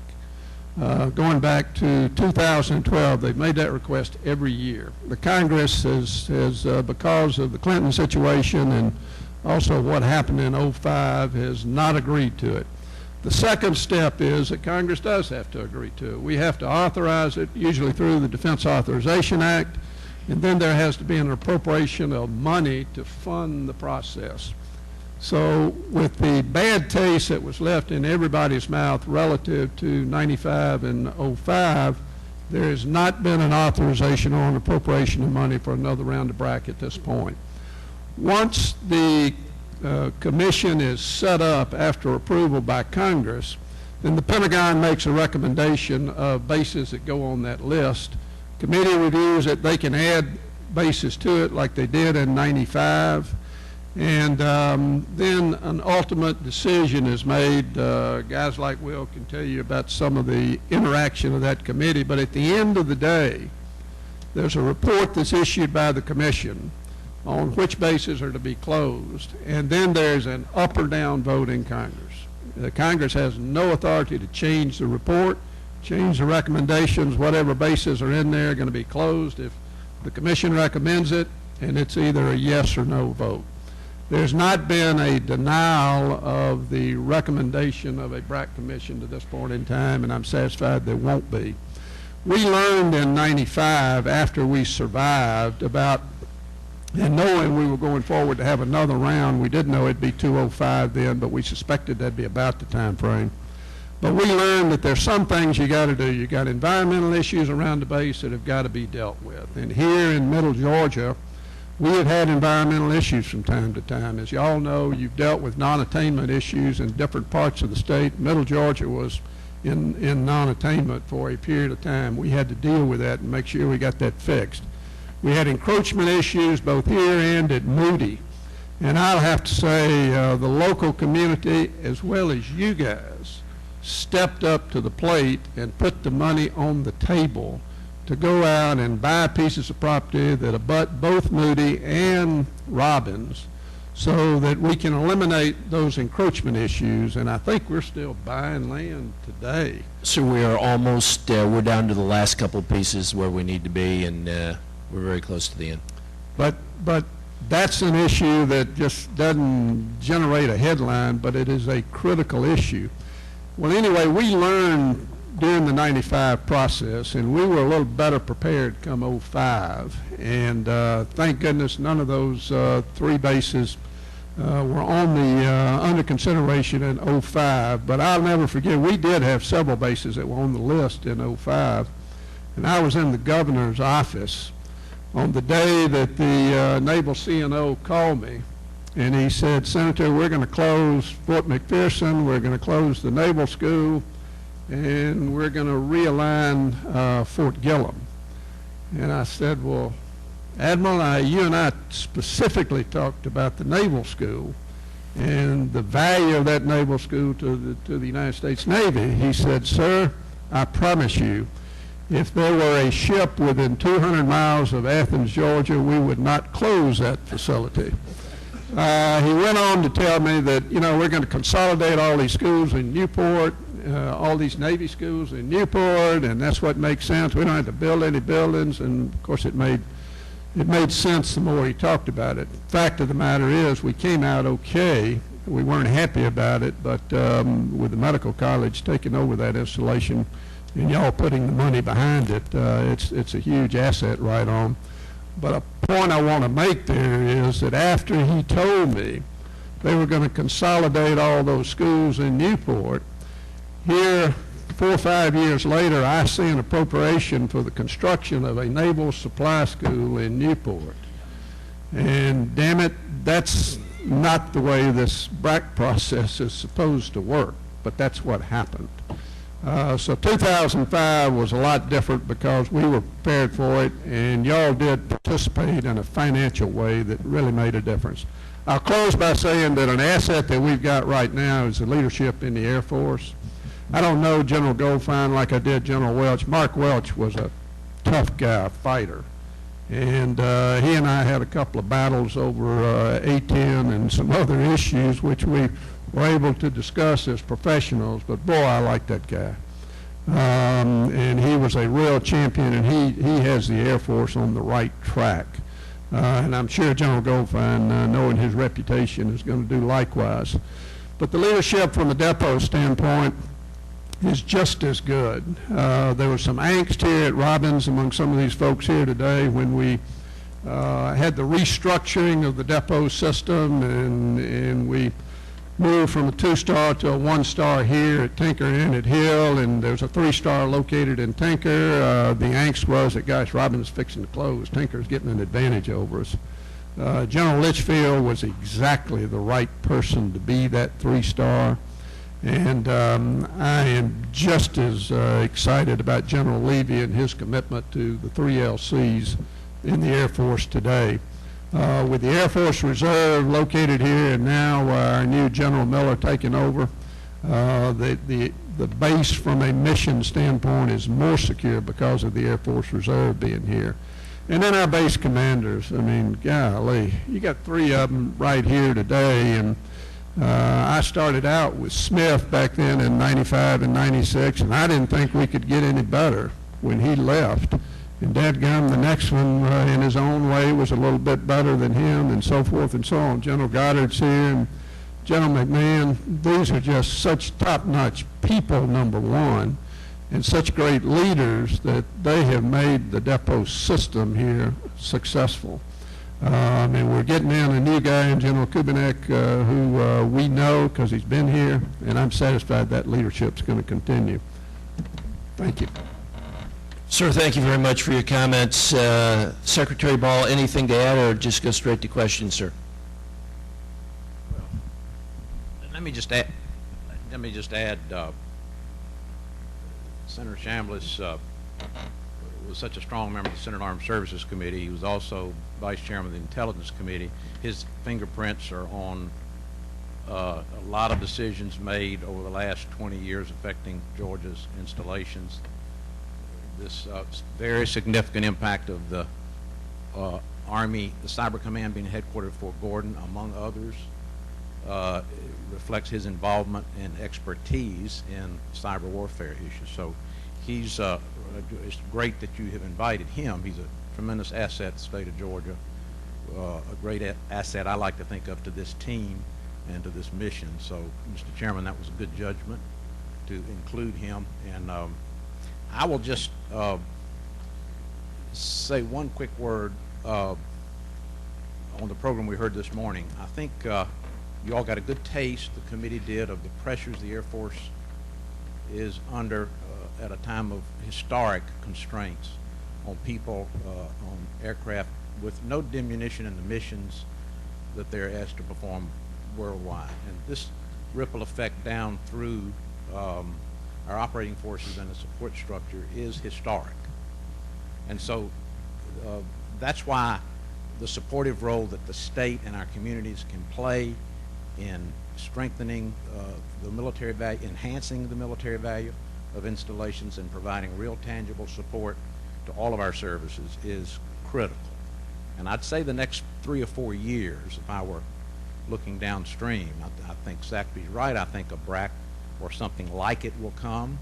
S12: Going back to 2012, they've made that request every year. The Congress has because of the Clinton situation and also what happened in '05, has not agreed to it. The second step is that Congress does have to agree to it. We have to authorize it, usually through the Defense Authorization Act, and then there has to be an appropriation of money to fund the process. So with the bad taste that was left in everybody's mouth relative to '95 and '05, there has not been an authorization or an appropriation of money for another round of BRAC at this point. Once the commission is set up after approval by Congress, then the Pentagon makes a recommendation of bases that go on that list. Committee reviews it. They can add bases to it like they did in '95. And then an ultimate decision is made. Guys like Will can tell you about some of the interaction of that committee, but at the end of the day, there's a report that's issued by the commission on which bases are to be closed, and then there's an up or down vote in Congress. The Congress has no authority to change the report, change the recommendations. Whatever bases are in there are going to be closed if the commission recommends it, and it's either a yes or no vote. There's not been a denial of the recommendation of a BRAC commission to this point in time, and I'm satisfied there won't be. We learned in '95, after we survived, about, and knowing we were going forward to have another round, we didn't know it'd be 205 then, but we suspected that'd be about the time frame. But we learned that there's some things you got to do. You got environmental issues around the base that have got to be dealt with. And here in Middle Georgia, we have had environmental issues from time to time. As you all know, you've dealt with non-attainment issues in different parts of the state. Middle Georgia was in non-attainment for a period of time. We had to deal with that and make sure we got that fixed. We had encroachment issues both here and at Moody. And I'll have to say the local community, as well as you guys, stepped up to the plate and put the money on the table to go out and buy pieces of property that abut both Moody and Robbins so that we can eliminate those encroachment issues. And I think we're still buying land today.
S8: So we are almost, we're down to the last couple pieces where we need to be, and we're very close to the end.
S12: But that's an issue that just doesn't generate a headline, but it is a critical issue. Well, anyway, we learned during the '95 process, and we were a little better prepared come '05. And thank goodness none of those three bases were on the under consideration in '05. But I'll never forget, we did have several bases that were on the list in '05. And I was in the governor's office on the day that the Naval CNO called me, and he said, "Senator, we're going to close Fort McPherson, we're going to close the Naval School, and we're going to realign Fort Gillem." And I said, "Well, Admiral, you and I specifically talked about the Naval School and the value of that Naval School to the United States Navy." He said, "Sir, I promise you, if there were a ship within 200 miles of Athens, Georgia, we would not close that facility." He went on to tell me that, we're going to consolidate all these schools in Newport, all these Navy schools in Newport, and that's what makes sense. We don't have to build any buildings, and of course it made sense the more he talked about it. Fact of the matter is, we came out okay. We weren't happy about it, but with the medical college taking over that installation and y'all putting the money behind it, it's a huge asset right on. But a point I want to make there is that after he told me they were going to consolidate all those schools in Newport, here 4 or 5 years later, I see an appropriation for the construction of a naval supply school in Newport. And damn it, that's not the way this BRAC process is supposed to work, but that's what happened. So 2005 was a lot different because we were prepared for it, and y'all did participate in a financial way that really made a difference. I'll close by saying that an asset that we've got right now is the leadership in the Air Force. I don't know General Goldfein like I did General Welch. Mark Welch was a tough guy, a fighter. And he and I had a couple of battles over A-10 and some other issues which we were able to discuss as professionals, but boy, I like that guy. And he was a real champion, and he has the Air Force on the right track. And I'm sure General Goldfein, knowing his reputation, is going to do likewise. But the leadership from a depot standpoint is just as good. There was some angst here at Robbins among some of these folks here today when we had the restructuring of the depot system, and we moved from a 2-star to a 1-star here at Tinker and at Hill, and there's a 3-star located in Tinker. The angst was that, gosh, Robbins is fixing to close. Tinker's getting an advantage over us. General Litchfield was exactly the right person to be that 3-star. And I am just as excited about General Levy and his commitment to the 3 LCs in the Air Force today. With the Air Force Reserve located here, and now our new General Miller taking over, the base from a mission standpoint is more secure because of the Air Force Reserve being here. And then our base commanders, I mean, golly, you got 3 of them right here today, and I started out with Smith back then in 95 and 96, and I didn't think we could get any better when he left. And dadgum, the next one, in his own way, was a little bit better than him, and so forth and so on. General Goddard's here, and General McMahon. These are just such top-notch people, number one, and such great leaders that they have made the depot system here successful. And we're getting in a new guy in General Kubinek who we know because he's been here, and I'm satisfied that leadership's going to continue. Thank you.
S8: Sir, thank you very much for your comments. Secretary Ball, anything to add, or just go straight to questions, sir?
S13: Let me just add, Senator Chambliss was such a strong member of the Senate Armed Services Committee. He was also Vice Chairman of the Intelligence Committee. His fingerprints are on a lot of decisions made over the last 20 years affecting Georgia's installations. This very significant impact of the Army, the Cyber Command being headquartered at Fort Gordon, among others, reflects his involvement and expertise in cyber warfare issues. So he's, it's great that you have invited him. He's a tremendous asset to the state of Georgia, a great asset I like to think of to this team and to this mission. So, Mr. Chairman, that was a good judgment to include him. And I will just say one quick word on the program we heard this morning. I think you all got a good taste, the committee did, of the pressures the Air Force is under at a time of historic constraints on people, on aircraft, with no diminution in the missions that they're asked to perform worldwide. And this ripple effect down through our operating forces and the support structure is historic. And so that's why the supportive role that the state and our communities can play in strengthening the military value, enhancing the military value of installations, and providing real tangible support to all of our services is critical. And I'd say the next 3 or 4 years, if I were looking downstream, I think Sackby's right. I think a BRAC or something like it will come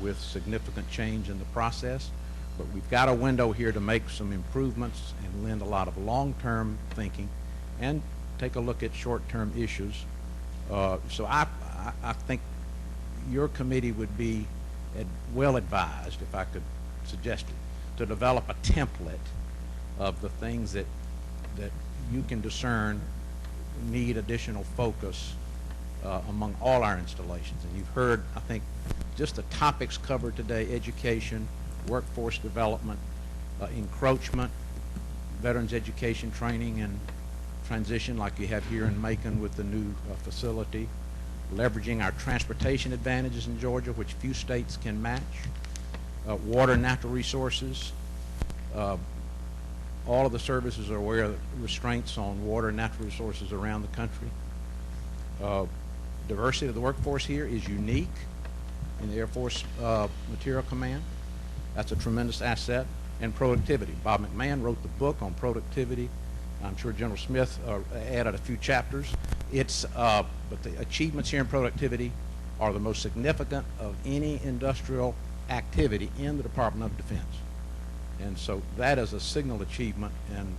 S13: with significant change in the process. But we've got a window here to make some improvements and lend a lot of long-term thinking and take a look at short-term issues. So I think your committee would be well advised, if I could suggest it, to develop a template of the things that you can discern need additional focus among all our installations. And you've heard, I think, just the topics covered today: education, workforce development, encroachment, veterans education, training and transition like you have here in Macon with the new facility, leveraging our transportation advantages in Georgia, which few states can match, water and natural resources. All of the services are aware of restraints on water and natural resources around the country. Diversity of the workforce here is unique in the Air Force Material Command. That's a tremendous asset. And productivity. Bob McMahon wrote the book on productivity. I'm sure General Smith added a few chapters. But the achievements here in productivity are the most significant of any industrial activity in the Department of Defense. And so that is a signal achievement, and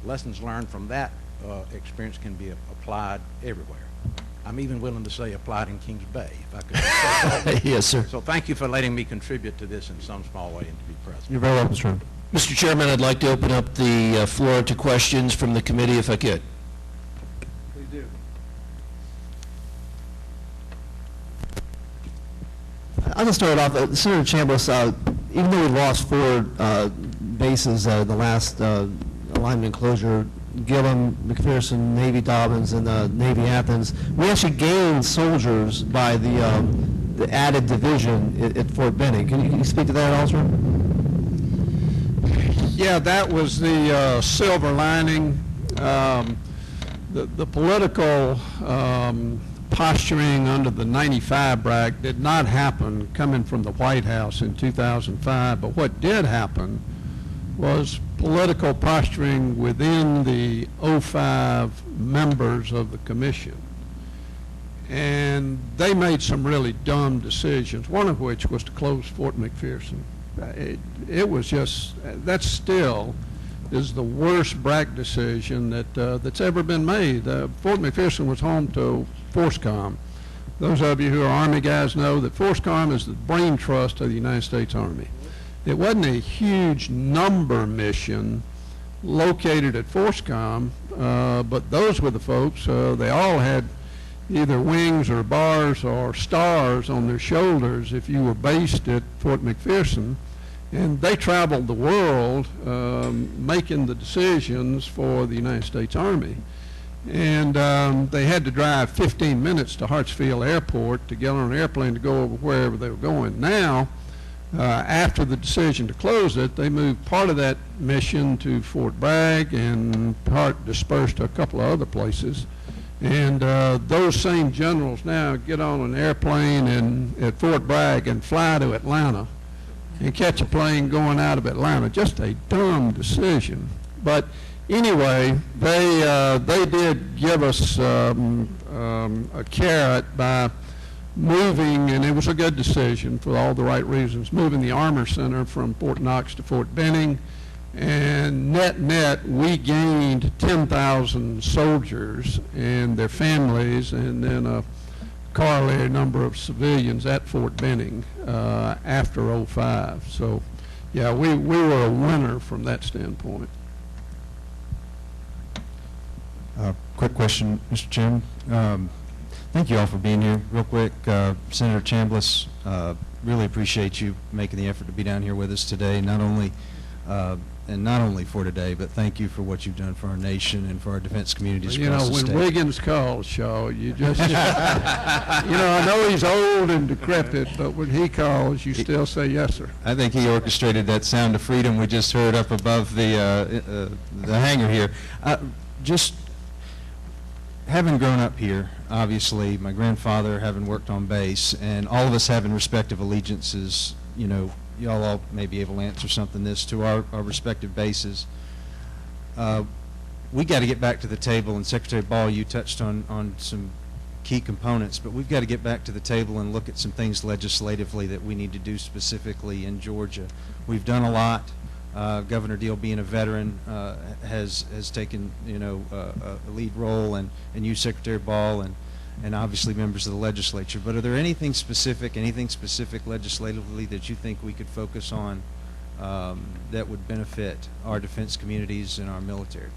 S13: lessons learned from that experience can be applied everywhere. I'm even willing to say applied in Kings Bay, if I could say that.
S8: Yes, sir.
S13: So thank you for letting me contribute to this in some small way and to be present.
S7: You're very welcome, sir.
S8: Mr. Chairman, I'd like to open up the floor to questions from the committee, if I could.
S2: Please do.
S7: I'll just start off. Senator Chambliss, even though we lost 4 bases the last alignment closure, Gillum, McPherson, Navy Dobbins, and Navy Athens, we actually gained soldiers by the added division at Fort Benning. Can you speak to that at all, sir?
S12: Yeah, that was the silver lining. The political posturing under the 95 BRAC did not happen coming from the White House in 2005, but what did happen was political posturing within the 05 members of the commission. And they made some really dumb decisions, one of which was to close Fort McPherson. It was just, that still is the worst BRAC decision that's ever been made. Fort McPherson was home to FORSCOM. Those of you who are Army guys know that FORSCOM is the brain trust of the United States Army. It wasn't a huge number mission located at FORSCOM, but those were the folks, they all had either wings or bars or stars on their shoulders if you were based at Fort McPherson. And they traveled the world making the decisions for the United States Army. And they had to drive 15 minutes to Hartsfield Airport to get on an airplane to go over wherever they were going. Now, after the decision to close it, they moved part of that mission to Fort Bragg and part dispersed to a couple of other places. And those same generals now get on an airplane at Fort Bragg and fly to Atlanta and catch a plane going out of Atlanta. Just a dumb decision. But anyway, they did give us a carrot by moving, and it was a good decision for all the right reasons, moving the Armor Center from Fort Knox to Fort Benning. And net, we gained 10,000 soldiers and their families, and then a corollary number of civilians at Fort Benning after '05. So, yeah, we were a winner from that standpoint.
S14: Quick question, Mr. Chairman. Thank you all for being here. Real quick, Senator Chambliss, really appreciate you making the effort to be down here with us today, not only for today, but thank you for what you've done for our nation and for our defense communities across the state.
S12: When Wiggins calls, Shaw, you just, I know he's old and decrepit, but when he calls, you still say yes, sir.
S14: I think he orchestrated that sound of freedom we just heard up above the hangar here. Just having grown up here, obviously, my grandfather having worked on base, and all of us having respective allegiances, y'all all may be able to answer something this to our respective bases. We got to get back to the table, and Secretary Ball, you touched on some key components, but we've got to get back to the table and look at some things legislatively that we need to do specifically in Georgia. We've done a lot. Governor Deal, being a veteran, has taken a lead role, and you, Secretary Ball, and obviously members of the legislature. But are there anything specific legislatively that you think we could focus on that would benefit our defense communities and our military?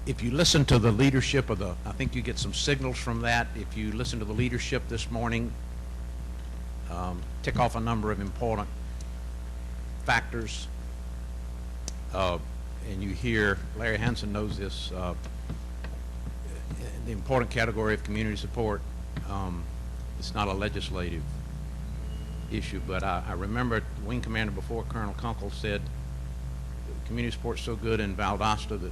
S13: If you listen to the leadership of I think you get some signals from that. If you listen to the leadership this morning, tick off a number of important factors. And you hear, Larry Hansen knows this, the important category of community support. It's not a legislative issue, but I remember the wing commander before, Colonel Kunkel, said community support's so good in Valdosta that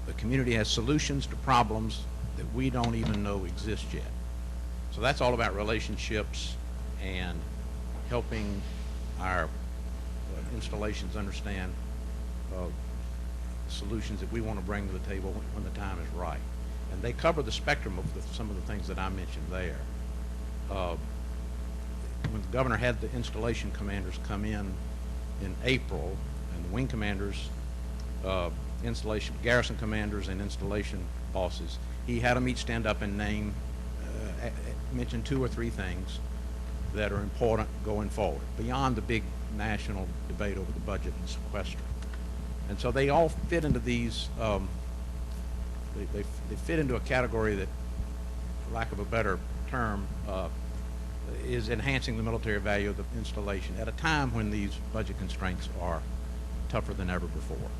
S13: the community has solutions to problems that we don't even know exist yet. So that's all about relationships and helping our installations understand solutions that we want to bring to the table when the time is right. And they cover the spectrum of some of the things that I mentioned there. When the governor had the installation commanders come in April, and the wing commanders, installation garrison commanders and installation bosses, he had them each stand up and mention 2 or 3 things that are important going forward, beyond the big national debate over the budget and sequester. And so they all fit into these, they fit into a category that, for lack of a better term, is enhancing the military value of the installation at a time when these budget constraints are tougher than ever before.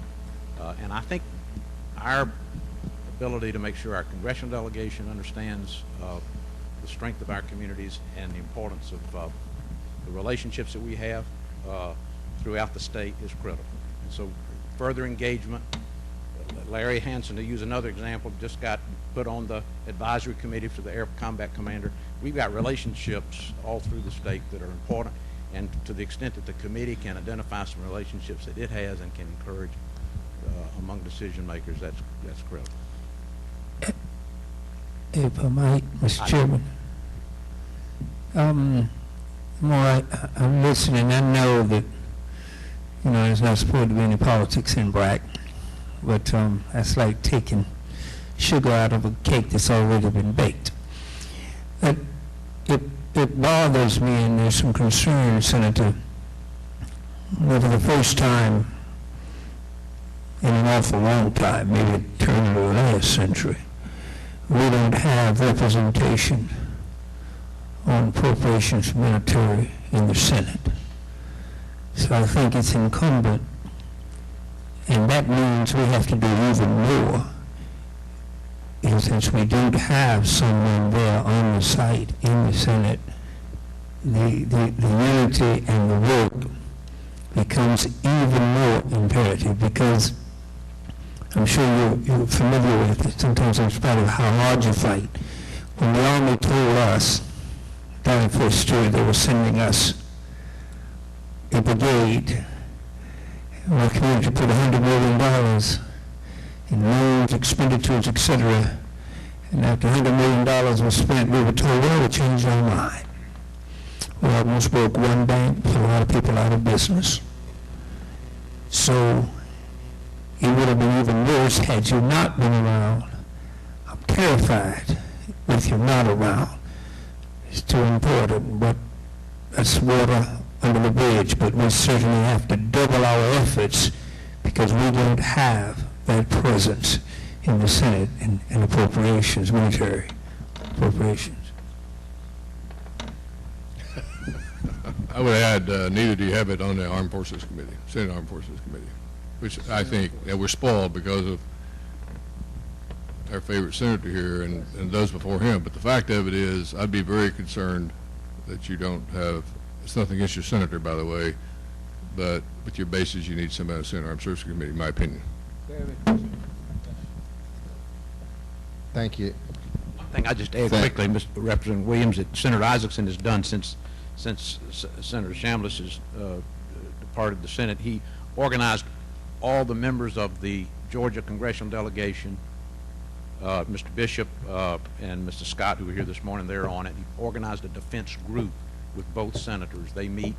S13: And I think our ability to make sure our congressional delegation understands the strength of our communities and the importance of the relationships that we have throughout the state is critical. And so further engagement, Larry Hansen, to use another example, just got put on the advisory committee for the Air Combat Commander. We've got relationships all through the state that are important, and to the extent that the committee can identify some relationships that it has and can encourage among decision makers, that's critical.
S11: If I might, Mr. Chairman. I'm listening. I know that, there's not supposed to be any politics in BRAC, but that's like taking sugar out of a cake that's already been baked. But it bothers me, and there's some concern, Senator, that for the first time in an awful long time, maybe the turn of the last century, we don't have representation on appropriations for military in the Senate. So I think it's incumbent, and that means we have to do even more. And since we don't have someone there on the site in the Senate, the unity and the work becomes even more imperative, because I'm sure you're familiar with it, sometimes in spite of how hard you fight. When the Army told us down in Fort Stewart they were sending us a brigade, our community put $100 million in loans, expenditures, etc. And after $100 million was spent, we were told, well, we changed our mind. We almost broke one bank, put a lot of people out of business. So it would have been even worse had you not been around. I'm terrified if you're not around. It's too important, but that's water under the bridge. But we certainly have to double our efforts, because we don't have that presence in the Senate and appropriations, military appropriations.
S15: I would add, neither do you have it on the Armed Forces Committee, Senate Armed Forces Committee, which I think that we're spoiled because of our favorite senator here and those before him. But the fact of it is, I'd be very concerned that you don't have, it's nothing against your senator, by the way, but with your bases, you need somebody on the Senate Armed Services Committee, in my opinion.
S16: Thank you.
S13: One thing I just add quickly, Mr. Representative Williams, that Senator Isaacson has done since Senator Chambliss has departed the Senate. He organized all the members of the Georgia congressional delegation, Mr. Bishop and Mr. Scott, who were here this morning, they're on it. He organized a defense group with both senators. They meet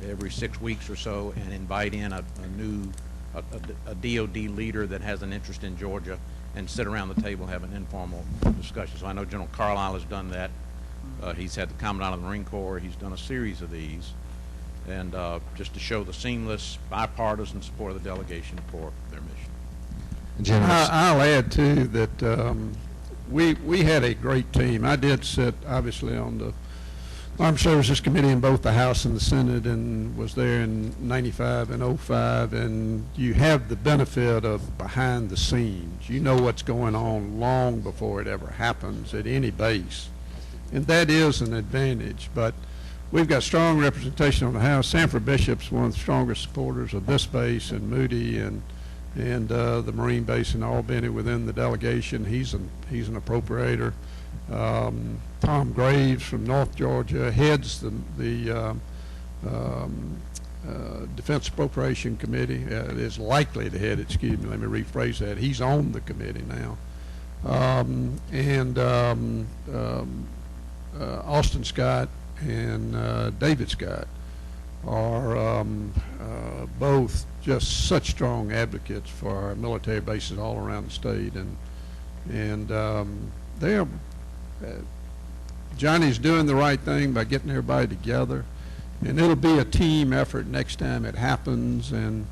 S13: every 6 weeks or so and invite in a new DOD leader that has an interest in Georgia and sit around the table and have an informal discussion. So I know General Carlisle has done that. He's had the Commandant of the Marine Corps. He's done a series of these. And just to show the seamless bipartisan support of the delegation for their mission.
S12: I'll add, too, that we had a great team. I did sit, obviously, on the Armed Services Committee in both the House and the Senate, and was there in 95 and 05, and you have the benefit of behind the scenes. You know what's going on long before it ever happens at any base, and that is an advantage. But we've got strong representation on the House. Sanford Bishop's one of the strongest supporters of this base, and Moody and the Marine base in Albany within the delegation. He's an appropriator. Tom Graves from North Georgia heads the Defense Appropriation Committee. Is likely to head it. Excuse me. Let me rephrase that. He's on the committee now. Austin Scott and David Scott are both just such strong advocates for our military bases all around the state, and they're Johnny's doing the right thing by getting everybody together, and it'll be a team effort next time it happens. And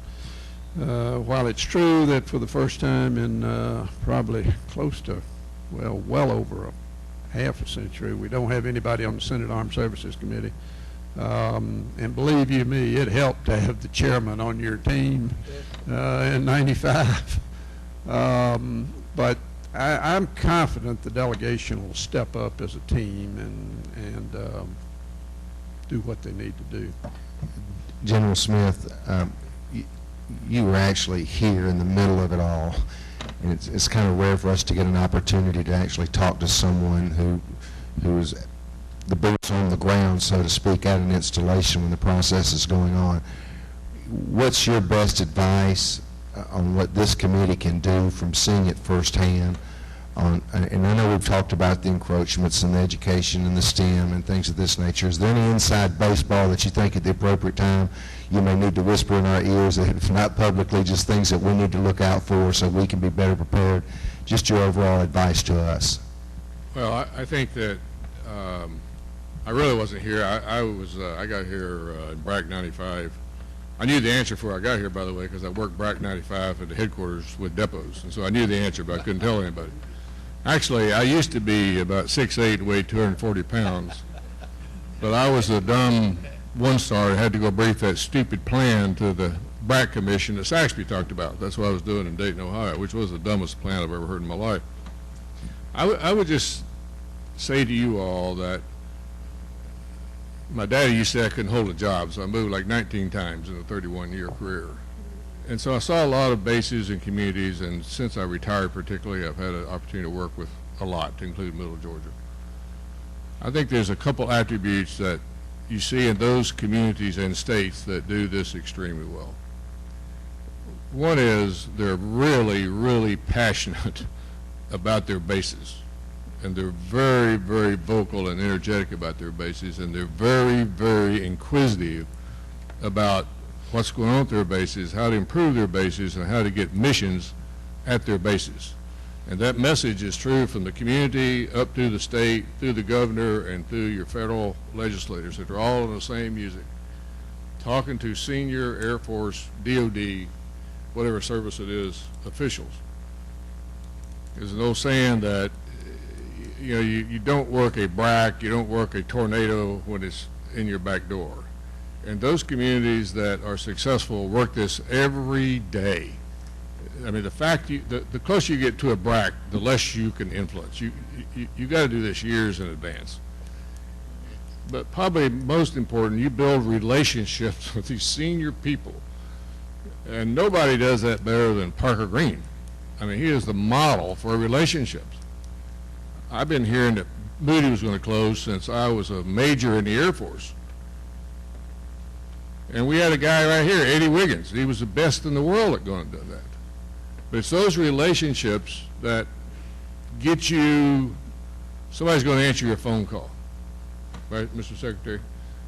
S12: while it's true that for the first time in probably close to, well over a half a century, we don't have anybody on the Senate Armed Services Committee. And believe you me, it helped to have the chairman on your team in 95. But I'm confident the delegation will step up as a team and do what they need to do.
S16: General Smith, you were actually here in the middle of it all. And it's kind of rare for us to get an opportunity to actually talk to someone who is the boots on the ground, so to speak, at an installation when the process is going on. What's your best advice on what this committee can do from seeing it firsthand? And I know we've talked about the encroachments and the education and the STEM and things of this nature. Is there any inside baseball that you think at the appropriate time you may need to whisper in our ears, if not publicly, just things that we need to look out for so we can be better prepared? Just your overall advice to us.
S15: Well, I think that I really wasn't here. I got here in BRAC 95. I knew the answer before I got here, by the way, because I worked BRAC 95 at the headquarters with depots, and so I knew the answer, but I couldn't tell anybody. Actually, I used to be about 6'8", weighed 240 pounds, but I was a dumb one-star and had to go brief that stupid plan to the BRAC commission that Saxby talked about. That's what I was doing in Dayton, Ohio, which was the dumbest plan I've ever heard in my life. I would just say to you all that my daddy used to say I couldn't hold a job, so I moved like 19 times in a 31-year career. And so I saw a lot of bases and communities, and since I retired particularly, I've had an opportunity to work with a lot, to include Middle Georgia. I think there's a couple attributes that you see in those communities and states that do this extremely well. One is they're really, really passionate about their bases. And they're very, very vocal and energetic about their bases, and they're very, very inquisitive about what's going on at their bases, how to improve their bases, and how to get missions at their bases. And that message is true from the community up to the state, through the governor, and through your federal legislators that are all in the same music, talking to senior Air Force, DOD, whatever service it is, officials. There's an old saying that you don't work a BRAC, you don't work a tornado when it's in your back door. And those communities that are successful work this every day. I mean, the closer you get to a BRAC, the less you can influence. You got to do this years in advance. But probably most important, you build relationships with these senior people. And nobody does that better than Parker Green. I mean, he is the model for relationships. I've been hearing that Moody was going to close since I was a major in the Air Force. And we had a guy right here, Eddie Wiggins. He was the best in the world at going to do that. But it's those relationships that get you, somebody's going to answer your phone call. Right, Mr. Secretary?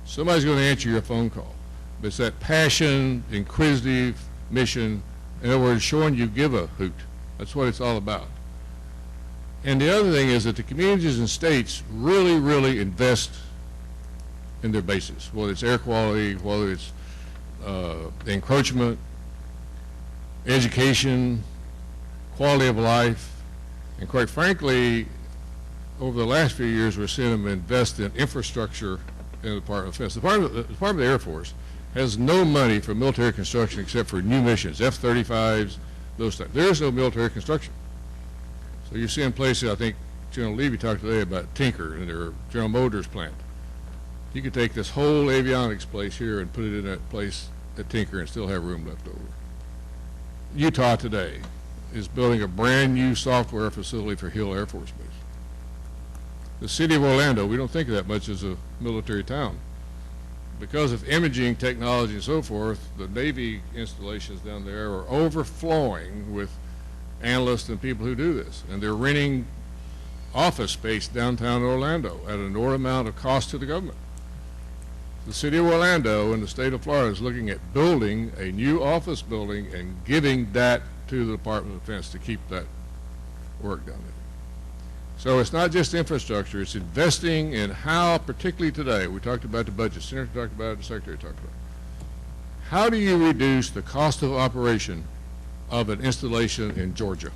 S15: Somebody's going to answer your phone call. But it's that passion, inquisitive mission, in other words, showing you give a hoot. That's what it's all about. And the other thing is that the communities and states really, really invest in their bases, whether it's air quality, whether it's encroachment, education, quality of life, and quite frankly, over the last few years, we're seeing them invest in infrastructure in the Department of Defense. The Department of the Air Force has no money for military construction except for new missions, F-35s, those types. There is no military construction. So you're seeing places, I think General Levy talked today about Tinker and their General Motors plant. You could take this whole avionics place here and put it in that place at Tinker and still have room left over. Utah today is building a brand new software facility for Hill Air Force Base. The city of Orlando, we don't think of that much as a military town. Because of imaging technology and so forth, the Navy installations down there are overflowing with analysts and people who do this. And they're renting office space downtown Orlando at an enormous amount of cost to the government. The city of Orlando and the state of Florida is looking at building a new office building and giving that to the Department of Defense to keep that work done. So it's not just infrastructure, it's investing in how, particularly today, we talked about the budget, Senator talked about it, the Secretary talked about it. How do you reduce the cost of operation of an installation in Georgia?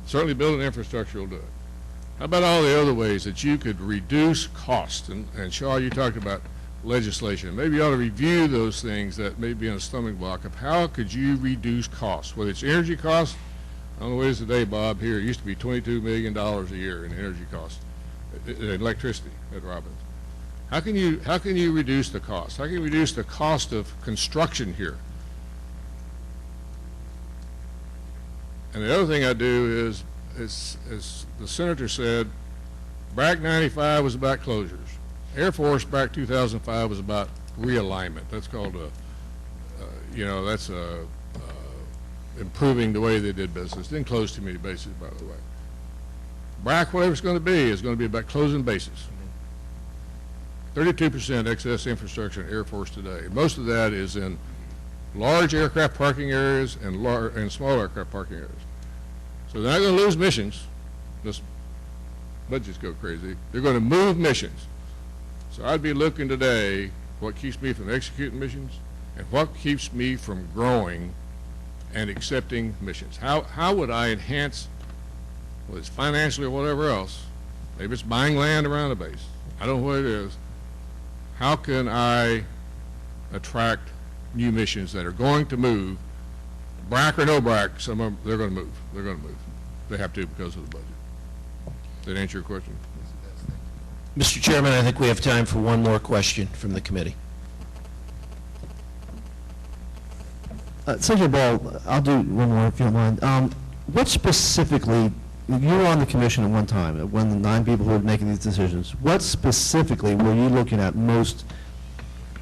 S15: Certainly building infrastructure will do it. How about all the other ways that you could reduce cost? And Shaw, you talked about legislation. Maybe you ought to review those things that may be on a stomach block of how could you reduce costs, whether it's energy costs. I don't know what it is today, Bob, here. It used to be $22 million a year in energy costs, in electricity at Robbins. How can you reduce the cost? How can you reduce the cost of construction here? And the other thing I do is, as the senator said, BRAC 95 was about closures. Air Force BRAC 2005 was about realignment. That's called improving the way they did business. Didn't close too many bases, by the way. BRAC, whatever it's going to be, is going to be about closing bases. 32% excess infrastructure in Air Force today. Most of that is in large aircraft parking areas and small aircraft parking areas. So they're not going to lose missions. This budgets go crazy. They're going to move missions. So I'd be looking today what keeps me from executing missions and what keeps me from growing and accepting missions. How would I enhance, whether it's financially or whatever else, maybe it's buying land around the base, I don't know what it is, how can I attract new missions that are going to move, BRAC or no BRAC, some of them, they're going to move. They're going to move. They have to because of the budget. Did that answer your question?
S8: Mr. Chairman, I think we have time for one more question from the committee.
S7: Secretary Ball, I'll do one more if you don't mind. What specifically, you were on the commission at one time, when the 9 people who were making these decisions, what specifically were you looking at most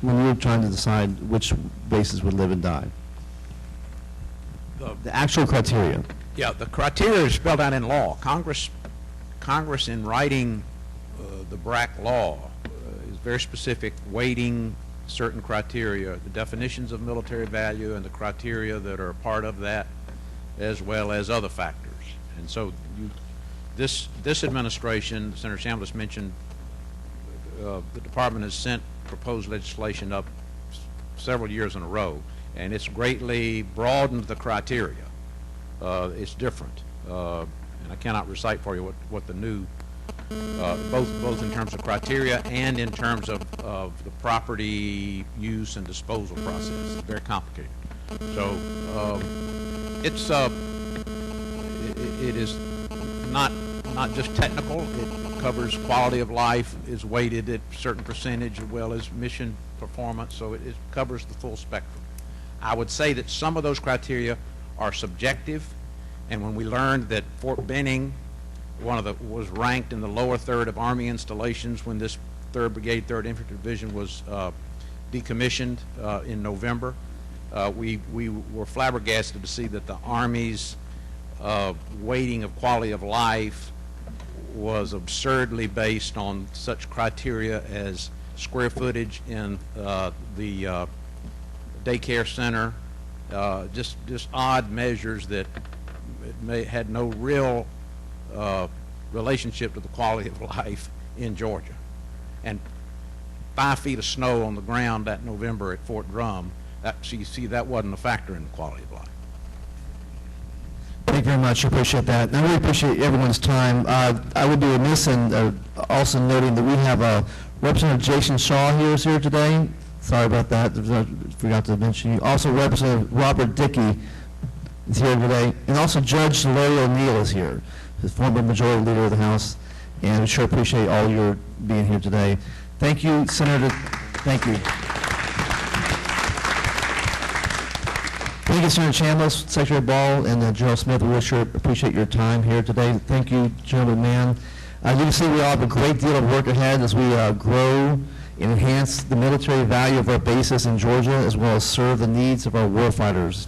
S7: when you were trying to decide which bases would live and die? The actual criteria.
S13: Yeah, the criteria is spelled out in law. Congress in writing the BRAC law is very specific, weighting certain criteria, the definitions of military value and the criteria that are part of that, as well as other factors. And so this administration, Senator Chambliss mentioned, the department has sent proposed legislation up several years in a row, and it's greatly broadened the criteria. It's different, and I cannot recite for you what the new, both in terms of criteria and in terms of the property use and disposal process. It's very complicated. So it is not just technical. It covers quality of life, is weighted at a certain percentage, as well as mission performance. So it covers the full spectrum. I would say that some of those criteria are subjective, and when we learned that Fort Benning, was ranked in the lower third of Army installations when this 3rd Brigade, 3rd Infantry Division was decommissioned in November, we were flabbergasted to see that the Army's weighting of quality of life was absurdly based on such criteria as square footage in the daycare center, just odd measures that had no real relationship to the quality of life in Georgia. And 5 feet of snow on the ground that November at Fort Drum, so you see that wasn't a factor in the quality of life.
S7: Thank you very much. I appreciate that. And I really appreciate everyone's time. I would be remiss in also noting that we have Representative Jason Shaw here today. Sorry about that. Forgot to mention you. Also, Representative Robert Dickey is here today. And also Judge Larry O'Neill is here, the former Majority Leader of the House. And we sure appreciate all your being here today. Thank you, Senator. Thank you. Thank you, Senator Chambliss, Secretary Ball, and General Smith. We sure appreciate your time here today. Thank you, Chairman Mann. You can see we all have a great deal of work ahead as we grow and enhance the military value of our bases in Georgia, as well as serve the needs of our warfighters.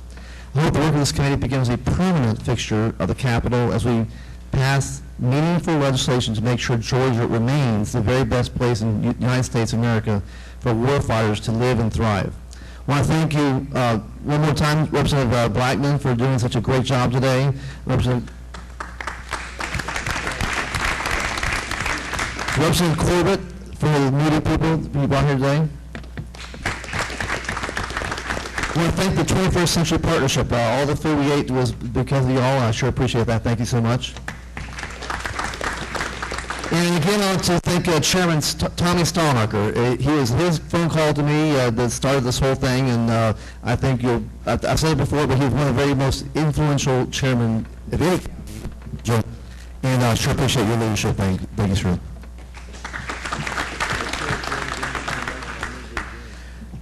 S7: I hope the work of this committee becomes a permanent fixture of the Capitol as we pass meaningful legislation to make sure Georgia remains the very best place in the United States of America for warfighters to live and thrive. I want to thank you one more time, Representative Blackmon, for doing such a great job today. Representative Corbett, for the media people you brought here today. I want to thank the 21st Century Partnership. All the food we ate was because of you all. I sure appreciate that. Thank you so much. And again, I want to thank Chairman Tommy Stallnacher. His phone call to me that started this whole thing, and I think I've said it before, but he was one of the very most influential chairmen of any county. And I sure appreciate your leadership. Thank you, sir.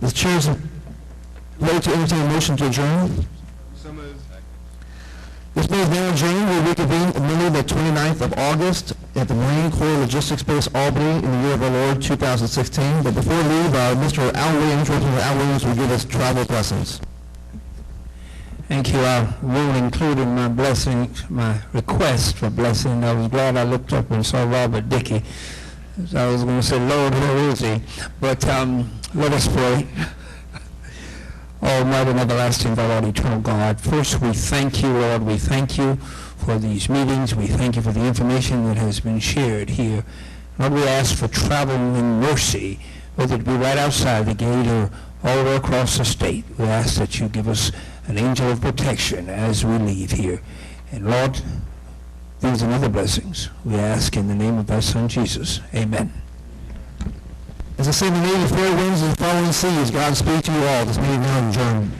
S7: The chair is ready to entertain a motion to adjourn. This meeting is now adjourned. We reconvene on Monday, the 29th of August at the Marine Corps Logistics Base, Albany, in the year of our Lord 2016. But before we leave, Mr. Al Williams, Representative Al Williams, will give us travel blessings.
S11: Thank you. I will include in my blessing, my request for blessing. I was glad I looked up and saw Robert Dickey. So I was going to say, Lord, where is he? But let us pray. Almighty and everlasting God, eternal God, first we thank you, Lord. We thank you for these meetings. We thank you for the information that has been shared here. Lord, we ask for traveling mercy, whether it be right outside the gate or all the way across the state. We ask that you give us an angel of protection as we leave here. And Lord, these and other blessings we ask in the name of thy Son, Jesus. Amen.
S7: As I say, the name of fair winds and following seas, God speak to you all. This meeting now adjourned.